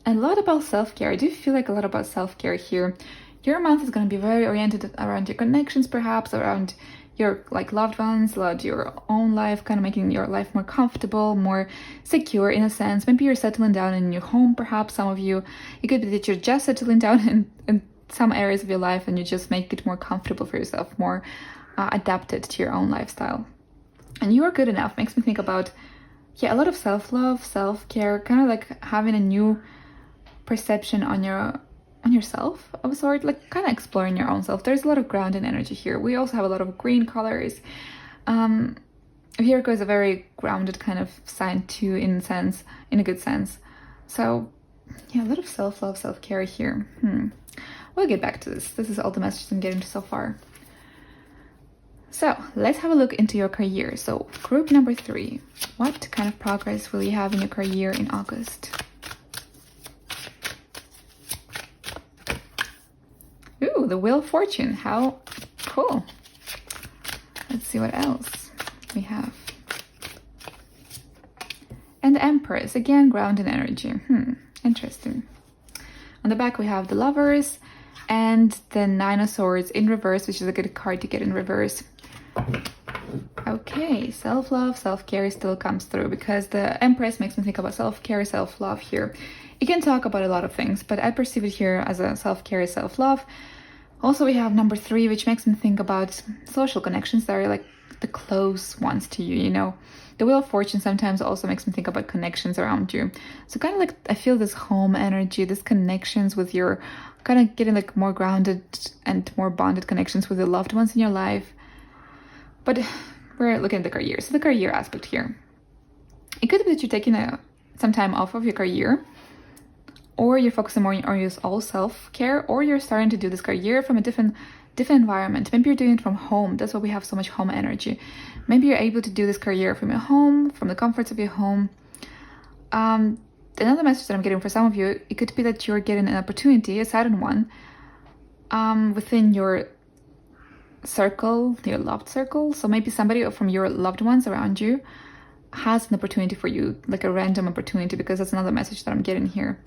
A: a lot about self-care. I do feel like a lot about self-care here. Your month is going to be very oriented around your connections, perhaps around your loved ones, around your own life, kind of making your life more comfortable, more secure in a sense. Maybe you're settling down in your home, perhaps some of you. It could be that you're just settling down in some areas of your life and you just make it more comfortable for yourself, more adapted to your own lifestyle. And you are good enough makes me think about, a lot of self-love, self-care, kind of like having a new perception on yourself of a sort, like kind of exploring your own self. There's a lot of grounding energy here. We also have a lot of green colors. Virgo is a very grounded kind of sign too, in a good sense. So yeah, a lot of self-love, self-care here. We'll get back to this. This is all the messages I'm getting so far. So let's have a look into your career. So group number 3, what kind of progress will you have in your career in August? Ooh, the Wheel of Fortune. How cool. Let's see what else we have. And the Empress. Again, grounded energy. Interesting. On the back we have the Lovers and the Nine of Swords in reverse, which is a good card to get in reverse. Okay, self-love, self-care still comes through because the Empress makes me think about self-care, self-love here. You can talk about a lot of things, but I perceive it here as a self-care, self-love. Also, we have number 3, which makes me think about social connections that are like the close ones to you, you know. The Wheel of Fortune sometimes also makes me think about connections around you. So kind of like I feel this home energy, this connections with your, kind of getting like more grounded and more bonded connections with the loved ones in your life. But we're looking at the career. So the career aspect here. It could be that you're taking some time off of your career, or you're focusing more on your all self-care, or you're starting to do this career from a different environment. Maybe you're doing it from home. That's why we have so much home energy. Maybe you're able to do this career from your home, from the comforts of your home. Another message that I'm getting for some of you, it could be that you're getting an opportunity, a sudden one, within your circle, your loved circle. So maybe somebody from your loved ones around you has an opportunity for you, like a random opportunity, because that's another message that I'm getting here.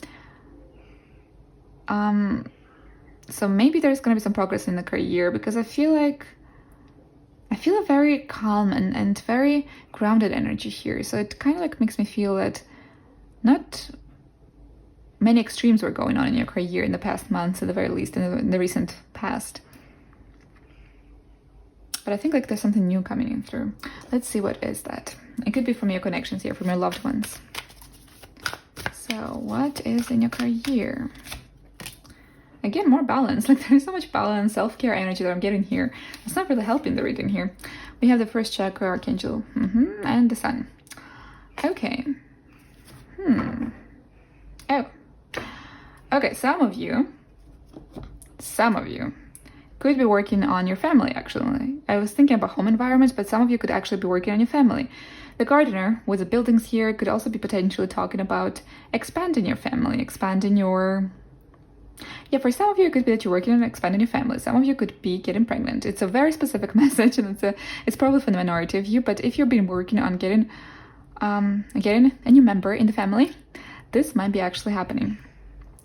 A: So maybe there's going to be some progress in the career, because I feel a very calm and very grounded energy here. So it kind of like makes me feel that not many extremes were going on in your career in the past months, at the very least, in the recent past. But I think like there's something new coming in through. Let's see, what is that? It could be from your connections here, from your loved ones. So what is in your career? Again, more balance. Like there's so much balance, self-care energy that I'm getting here. It's not really helping the reading here. We have the first chakra archangel and the sun. Okay. Oh. Okay, some of you could be working on your family, actually. I was thinking about home environments, but some of you could actually be working on your family. The gardener with the buildings here could also be potentially talking about expanding your family, expanding your... Yeah, for some of you, it could be that you're working on expanding your family. Some of you could be getting pregnant. It's a very specific message, and it's probably for the minority of you. But if you've been working on getting a new member in the family, this might be actually happening.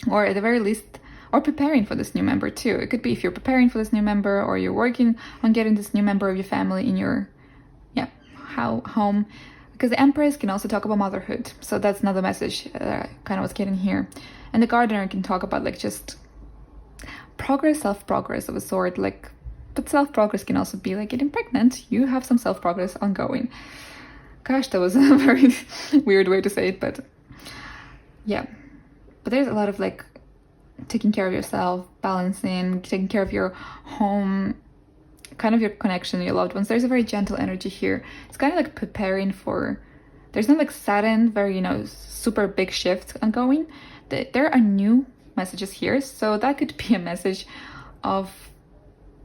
A: Or at the very least, or preparing for this new member too. It could be if you're preparing for this new member, or you're working on getting this new member of your family in your home. Because the Empress can also talk about motherhood. So that's another message I kind of was getting here. And the gardener can talk about like just progress, self-progress of a sort, like, but self-progress can also be like getting pregnant. You have some self-progress ongoing. Gosh, that was a very weird way to say it, but yeah. But there's a lot of like taking care of yourself, balancing, taking care of your home, kind of your connection, your loved ones. There's a very gentle energy here. It's kind of like preparing for, there's not like sudden, very, you know, super big shifts ongoing. There are new messages here. So that could be a message of,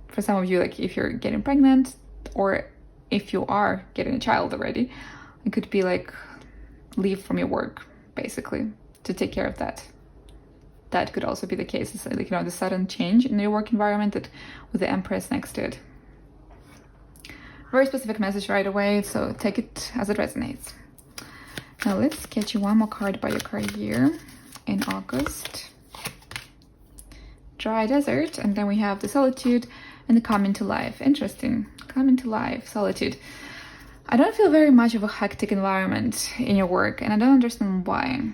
A: for some of you, like if you're getting pregnant or if you are getting a child already, it could be like leave from your work, basically, to take care of that. That could also be the case. It's like, you know, the sudden change in your work environment that with the Empress next to it. Very specific message right away, so take it as it resonates. Now let's get you one more card by your career in August. Dry desert, and then we have the solitude and the coming to life. Interesting. Coming to life, solitude. I don't feel very much of a hectic environment in your work, and I don't understand why.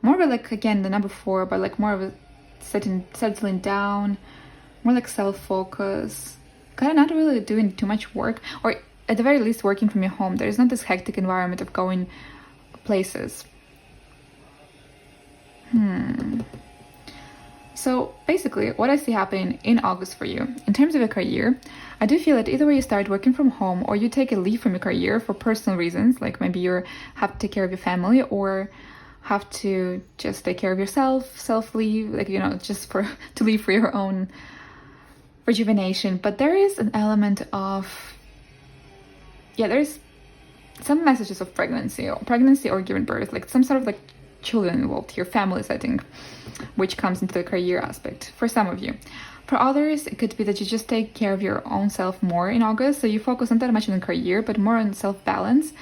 A: More of a, like, again, the number 4, but like more of a settling down, more like self-focus, kind of not really doing too much work, or at the very least working from your home. There's not this hectic environment of going places. So basically, what I see happening in August for you, in terms of a career, I do feel that either way you start working from home or you take a leave from your career for personal reasons, like maybe you have to take care of your family or have to just take care of yourself, self-leave, like, you know, just to leave for your own rejuvenation. But there is an element of, there's some messages of pregnancy or giving birth, like some sort of like children involved here, family setting, which comes into the career aspect for some of you. For others, it could be that you just take care of your own self more in August, so you focus not that much on the career, but more on self-balance,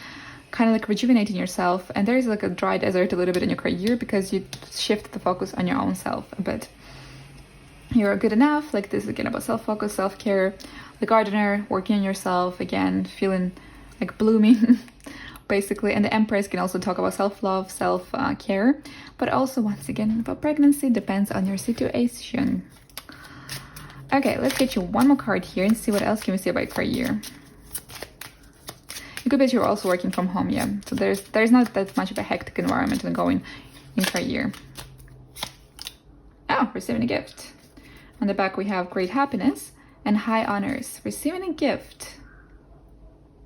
A: kind of like rejuvenating yourself. And there is like a dry desert a little bit in your career because you shift the focus on your own self a bit. You're good enough, like this is again about self-focus, self-care, the gardener, working on yourself, again, feeling like blooming, basically. And the Empress can also talk about self-love, self-care, but also once again about pregnancy, depends on your situation. Okay, let's get you one more card here and see what else can we see about career. It could be that you're also working from home, yeah. So there's not that much of a hectic environment going in career. Oh, receiving a gift. On the back we have great happiness and high honors. Receiving a gift.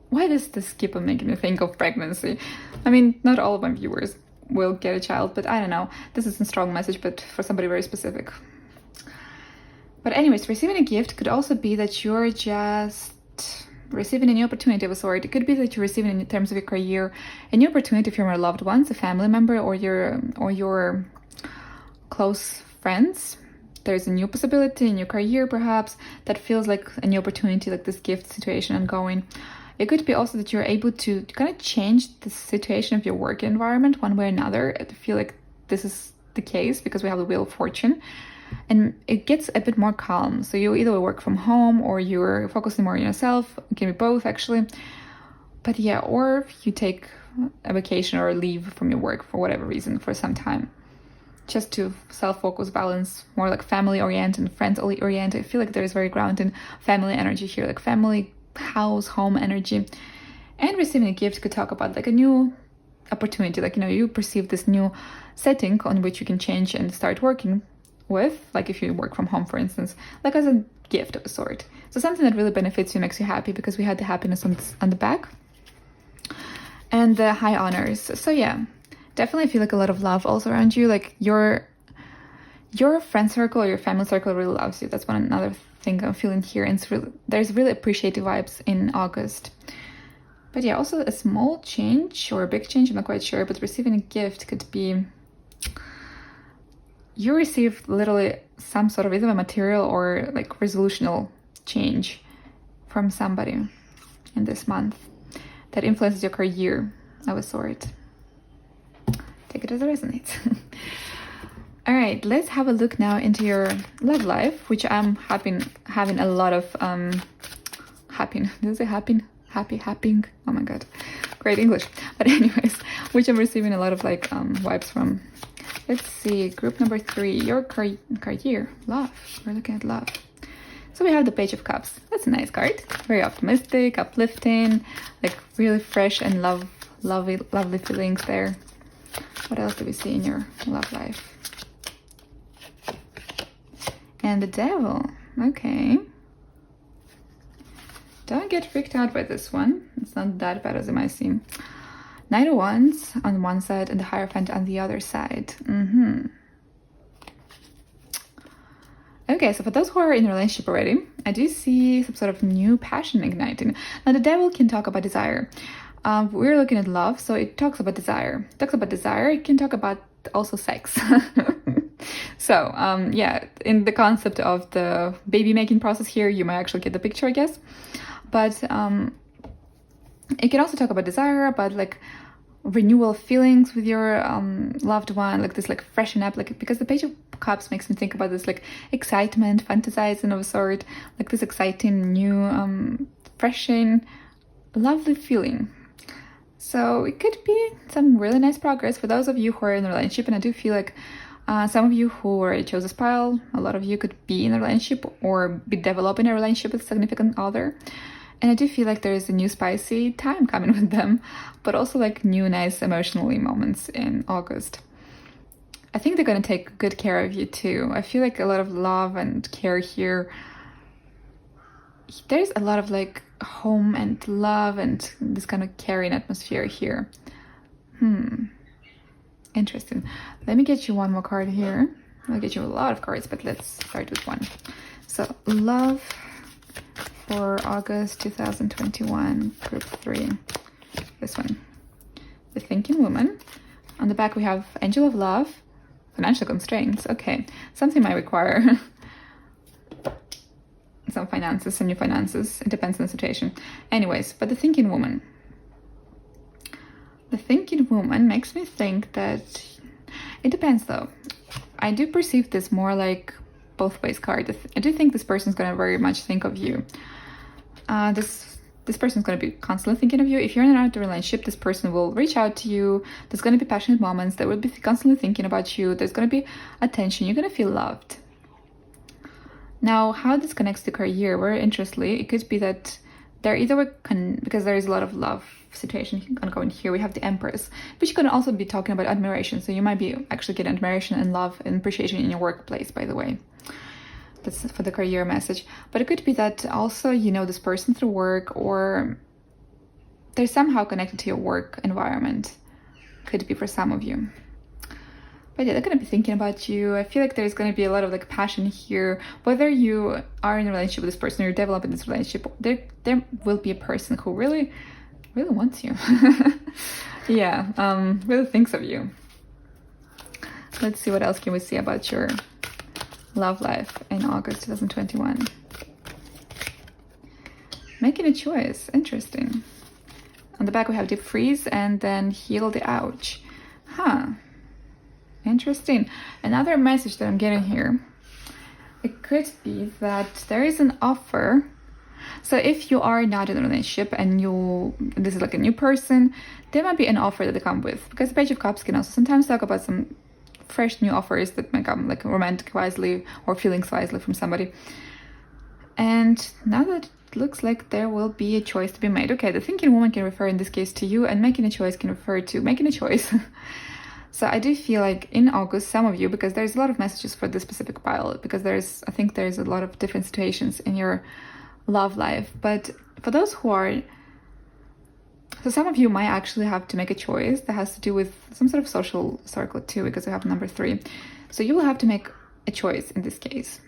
A: Why does this keep on making me think of pregnancy? I mean, not all of my viewers will get a child, but I don't know. This is a strong message, but for somebody very specific. But anyways, receiving a gift could also be that you're just receiving a new opportunity of a sort. It could be that you're receiving, in terms of your career, a new opportunity from your loved ones, a family member, or your close friends. There's a new possibility in your career, perhaps, that feels like a new opportunity, like this gift situation ongoing. It could be also that you're able to kind of change the situation of your work environment one way or another. I feel like this is the case because we have the Wheel of Fortune. And it gets a bit more calm. So you either work from home or you're focusing more on yourself. It can be both, actually. But yeah, or you take a vacation or a leave from your work for whatever reason for some time. Just to self-focus, balance, more like family-oriented, friends-oriented. I feel like there is very grounded family energy here, like family, house, home energy. And receiving a gift could talk about like a new opportunity. Like, you know, you perceive this new setting on which you can change and start working with, like if you work from home, for instance, like as a gift of a sort. So something that really benefits you, makes you happy, because we had the happiness on the back and the high honors. So yeah, definitely feel like a lot of love also around you, like your friend circle or your family circle really loves you. That's another thing I'm feeling here, and there's really appreciative vibes in August. But yeah, also a small change or a big change, I'm not quite sure, but receiving a gift could be you receive literally some sort of either a material or like resolutional change from somebody in this month that influences your career of a sort. Take it as it resonates. All right, let's have a look now into your love life, which I'm having a lot of happy. Oh my god, great English. But anyways, which I'm receiving a lot of like vibes from Let's see, group number 3, your career, love. We're looking at love. So we have the Page of Cups. That's a nice card. Very optimistic, uplifting, like really fresh and lovely feelings there. What else do we see in your love life? And the Devil. Okay. Don't get freaked out by this one. It's not that bad as it might seem. Knight of Wands on one side and the Hierophant on the other side. Okay, so for those who are in a relationship already, I do see some sort of new passion igniting. Now, the Devil can talk about desire. We're looking at love, so it talks about desire. It talks about desire. It can talk about also sex. So, yeah, in the concept of the baby-making process here, you might actually get the picture, I guess. But it can also talk about desire, about like renewal of feelings with your loved one, like this like freshen up, like because the Page of Cups makes me think about this like excitement, fantasizing of a sort, like this exciting new freshing lovely feeling. So it could be some really nice progress for those of you who are in a relationship, and I do feel like some of you who already chose this pile, a lot of you could be in a relationship or be developing a relationship with a significant other. And I do feel like there is a new spicy time coming with them, but also like new nice emotionally moments in August. I think they're going to take good care of you too. I feel like a lot of love and care here. There's a lot of like home and love and this kind of caring atmosphere here. Interesting. Let me get you one more card here. I'll get you a lot of cards, but let's start with one. So, love for August 2021, group 3. This one. The Thinking Woman. On the back we have Angel of Love. Financial constraints. Okay. Something might require some finances, some new finances. It depends on the situation. Anyways, but the Thinking Woman. The Thinking Woman makes me think that... It depends though. I do perceive this more like both ways card. I do think this person's going to very much think of you. This person's going to be constantly thinking of you. If you're in a relationship, this person will reach out to you. There's going to be passionate moments. They will be constantly thinking about you. There's going to be attention. You're going to feel loved. Now, how this connects to career, very interestingly, it could be that they're either because there is a lot of love situation ongoing here. We have the Empress, but you can also be talking about admiration. So you might be actually getting admiration and love and appreciation in your workplace, by the way. That's for the career message. But it could be that also you know this person through work, or they're somehow connected to your work environment. Could be for some of you. But yeah, they're going to be thinking about you. I feel like there's going to be a lot of like passion here. Whether you are in a relationship with this person or you're developing this relationship, there will be a person who really wants you. Yeah, really thinks of you. Let's see what else can we see about your love life in August 2021. Making a choice. Interesting. On the back we have Deep Freeze and then Heal the Ouch. Interesting. Another message that I'm getting here. It could be that there is an offer. So if you are not in a relationship and this is like a new person, there might be an offer that they come with. Because the Page of Cups can also sometimes talk about some fresh new offers that might come like romantic-wisely or feelings-wisely from somebody. And now that it looks like there will be a choice to be made. Okay, the Thinking Woman can refer in this case to you, and making a choice can refer to making a choice. So I do feel like in August, some of you, because there's a lot of messages for this specific pile, because I think there's a lot of different situations in your love life. But for those who are, so some of you might actually have to make a choice that has to do with some sort of social circle too, because we have number 3. So you will have to make a choice in this case.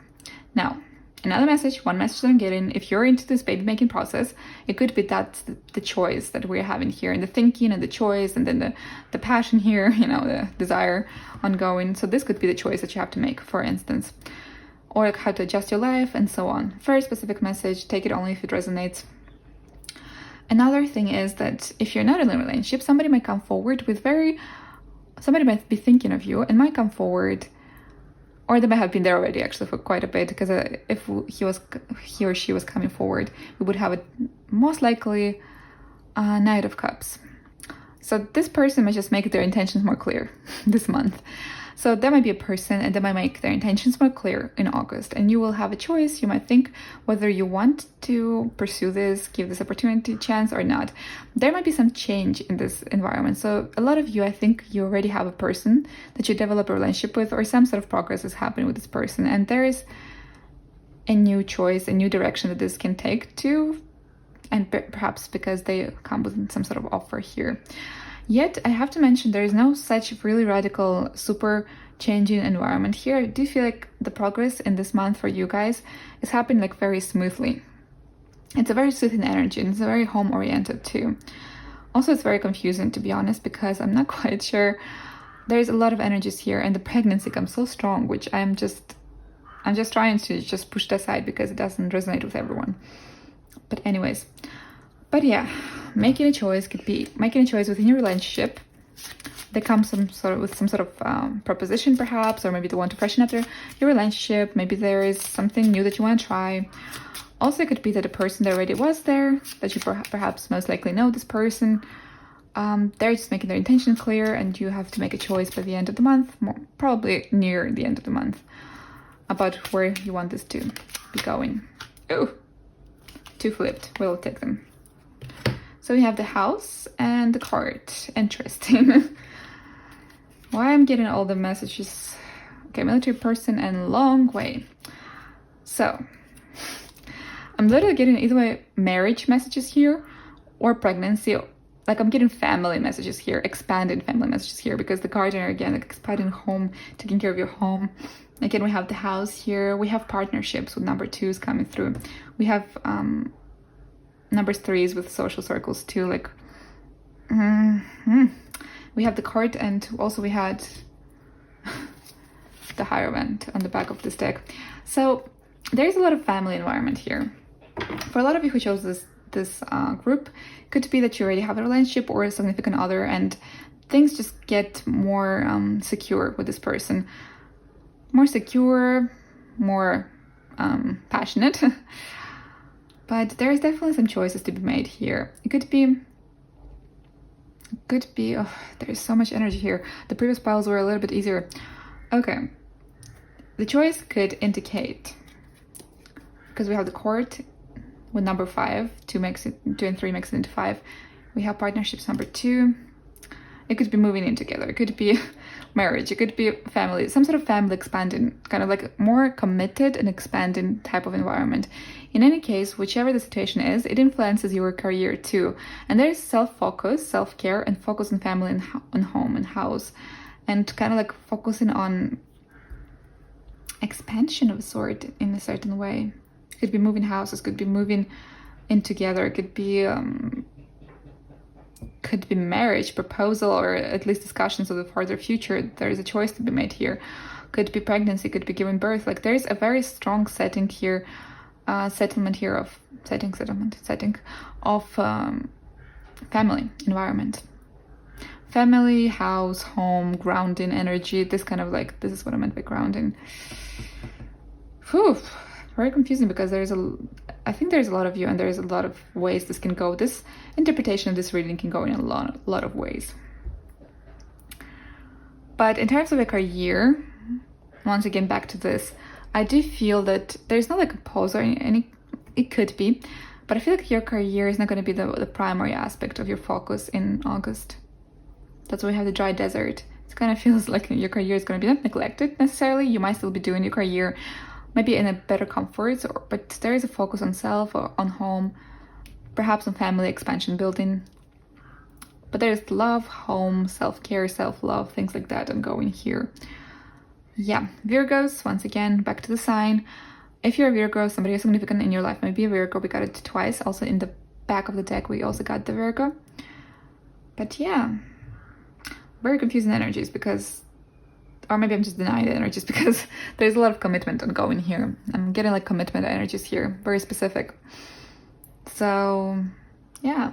A: Now, another message, one message that I'm getting, if you're into this baby making process, it could be that the choice that we're having here, and the thinking and the choice, and then the passion here, the desire ongoing. So this could be the choice that you have to make, for instance, or like how to adjust your life and so on. Very specific message, take it only if it resonates. Another thing is that if you're not in a relationship, somebody might come forward somebody might be thinking of you and might come forward, or they might have been there already actually for quite a bit, because if he or she was coming forward, we would have a most likely Knight of Cups. So this person might just make their intentions more clear this month. So there might be a person and they might make their intentions more clear in August, and you will have a choice. You might think whether you want to pursue this, give this opportunity a chance or not. There might be some change in this environment. So a lot of you, I think you already have a person that you develop a relationship with, or some sort of progress is happening with this person, and there is a new choice, a new direction that this can take to, and perhaps because they come with some sort of offer here. Yet, I have to mention, there is no such really radical, super changing environment here. I do feel like the progress in this month for you guys is happening like very smoothly. It's a very soothing energy, and it's very home-oriented too. Also, it's very confusing, to be honest, because I'm not quite sure. There's a lot of energies here, and the pregnancy comes so strong, which I'm just trying to just push it aside because it doesn't resonate with everyone. But anyways, but yeah, making a choice could be making a choice within your relationship. There comes some sort of proposition perhaps, or maybe they want to freshen up your relationship. Maybe there is something new that you want to try. Also, it could be that a person that already was there, that you perhaps most likely know this person. They're just making their intention clear, and you have to make a choice by the end of the month, probably near the end of the month, about where you want this to be going. Ooh, two flipped. We'll take them. So we have the house and the card. Interesting. Why I'm getting all the messages? Okay, military person and long way. So I'm literally getting either way marriage messages here or pregnancy. Like I'm getting family messages here, expanded family messages here, because the gardener again, like expanding home, taking care of your home. Again, we have the house here. We have partnerships with number 2s coming through. We have number 3s with social circles too. Like, we have the card, and also we had the Hierophant on the back of this deck. So there's a lot of family environment here. For a lot of you who chose this group, could be that you already have a relationship or a significant other, and things just get more secure with this person. More secure, more passionate. But there's definitely some choices to be made here. It could be, oh, there's so much energy here. The previous piles were a little bit easier. Okay. The choice could indicate, because we have the court with number 5, 2 and 3 makes it into 5. We have partnerships number 2. It could be moving in together. It could be marriage. It could be family, some sort of family expanding, kind of like more committed and expanding type of environment. In any case, whichever the situation is, it influences your career too. And there is self-focus, self-care, and focus on family and home and house, and kind of like focusing on expansion of a sort in a certain way. It could be moving houses, could be moving in together, it could be marriage, proposal, or at least discussions of the further future. There is a choice to be made here. Could be pregnancy, could be giving birth. Like there's a very strong setting here, setting of family environment. Family, house, home, grounding energy. This kind of like, this is what I meant by grounding. Whew, very confusing, because I think there's a lot of you, and there's a lot of ways this can go. This interpretation of this reading can go in a lot of ways. But in terms of a career, once again back to this, I do feel that there's not like a pause or any. It could be, but I feel like your career is not going to be the primary aspect of your focus in August. That's why we have the dry desert. It kind of feels like your career is going to be not neglected necessarily. You might still be doing your career, maybe in a better comfort, but there is a focus on self or on home, perhaps on family expansion building. But there's love, home, self-care, self-love, things like that ongoing here. Yeah, Virgos, once again, back to the sign. If you're a Virgo, somebody significant in your life might be a Virgo. We got it twice. Also in the back of the deck, we also got the Virgo. But yeah, very confusing energies, because, or maybe I'm just denying the energies, because there's a lot of commitment ongoing here. I'm getting like commitment energies here, very specific. So yeah,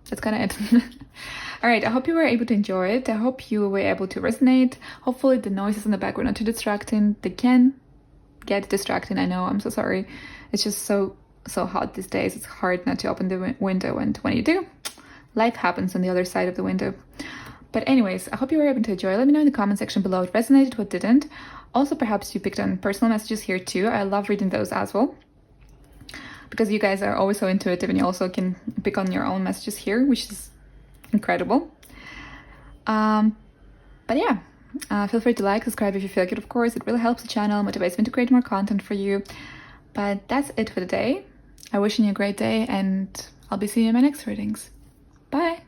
A: that's kind of it. All right, I hope you were able to enjoy it. I hope you were able to resonate. Hopefully the noises in the background are not too distracting. They can get distracting, I know, I'm so sorry. It's just so hot these days. It's hard not to open the window, and when you do, life happens on the other side of the window. But anyways, I hope you were able to enjoy. Let me know in the comment section below what resonated, what didn't. Also, perhaps you picked on personal messages here too. I love reading those as well, because you guys are always so intuitive and you also can pick on your own messages here, which is incredible. But yeah, feel free to like, subscribe if you feel like it, of course. It really helps the channel, motivates me to create more content for you. But that's it for today. I'm wishing you a great day, and I'll be seeing you in my next readings. Bye!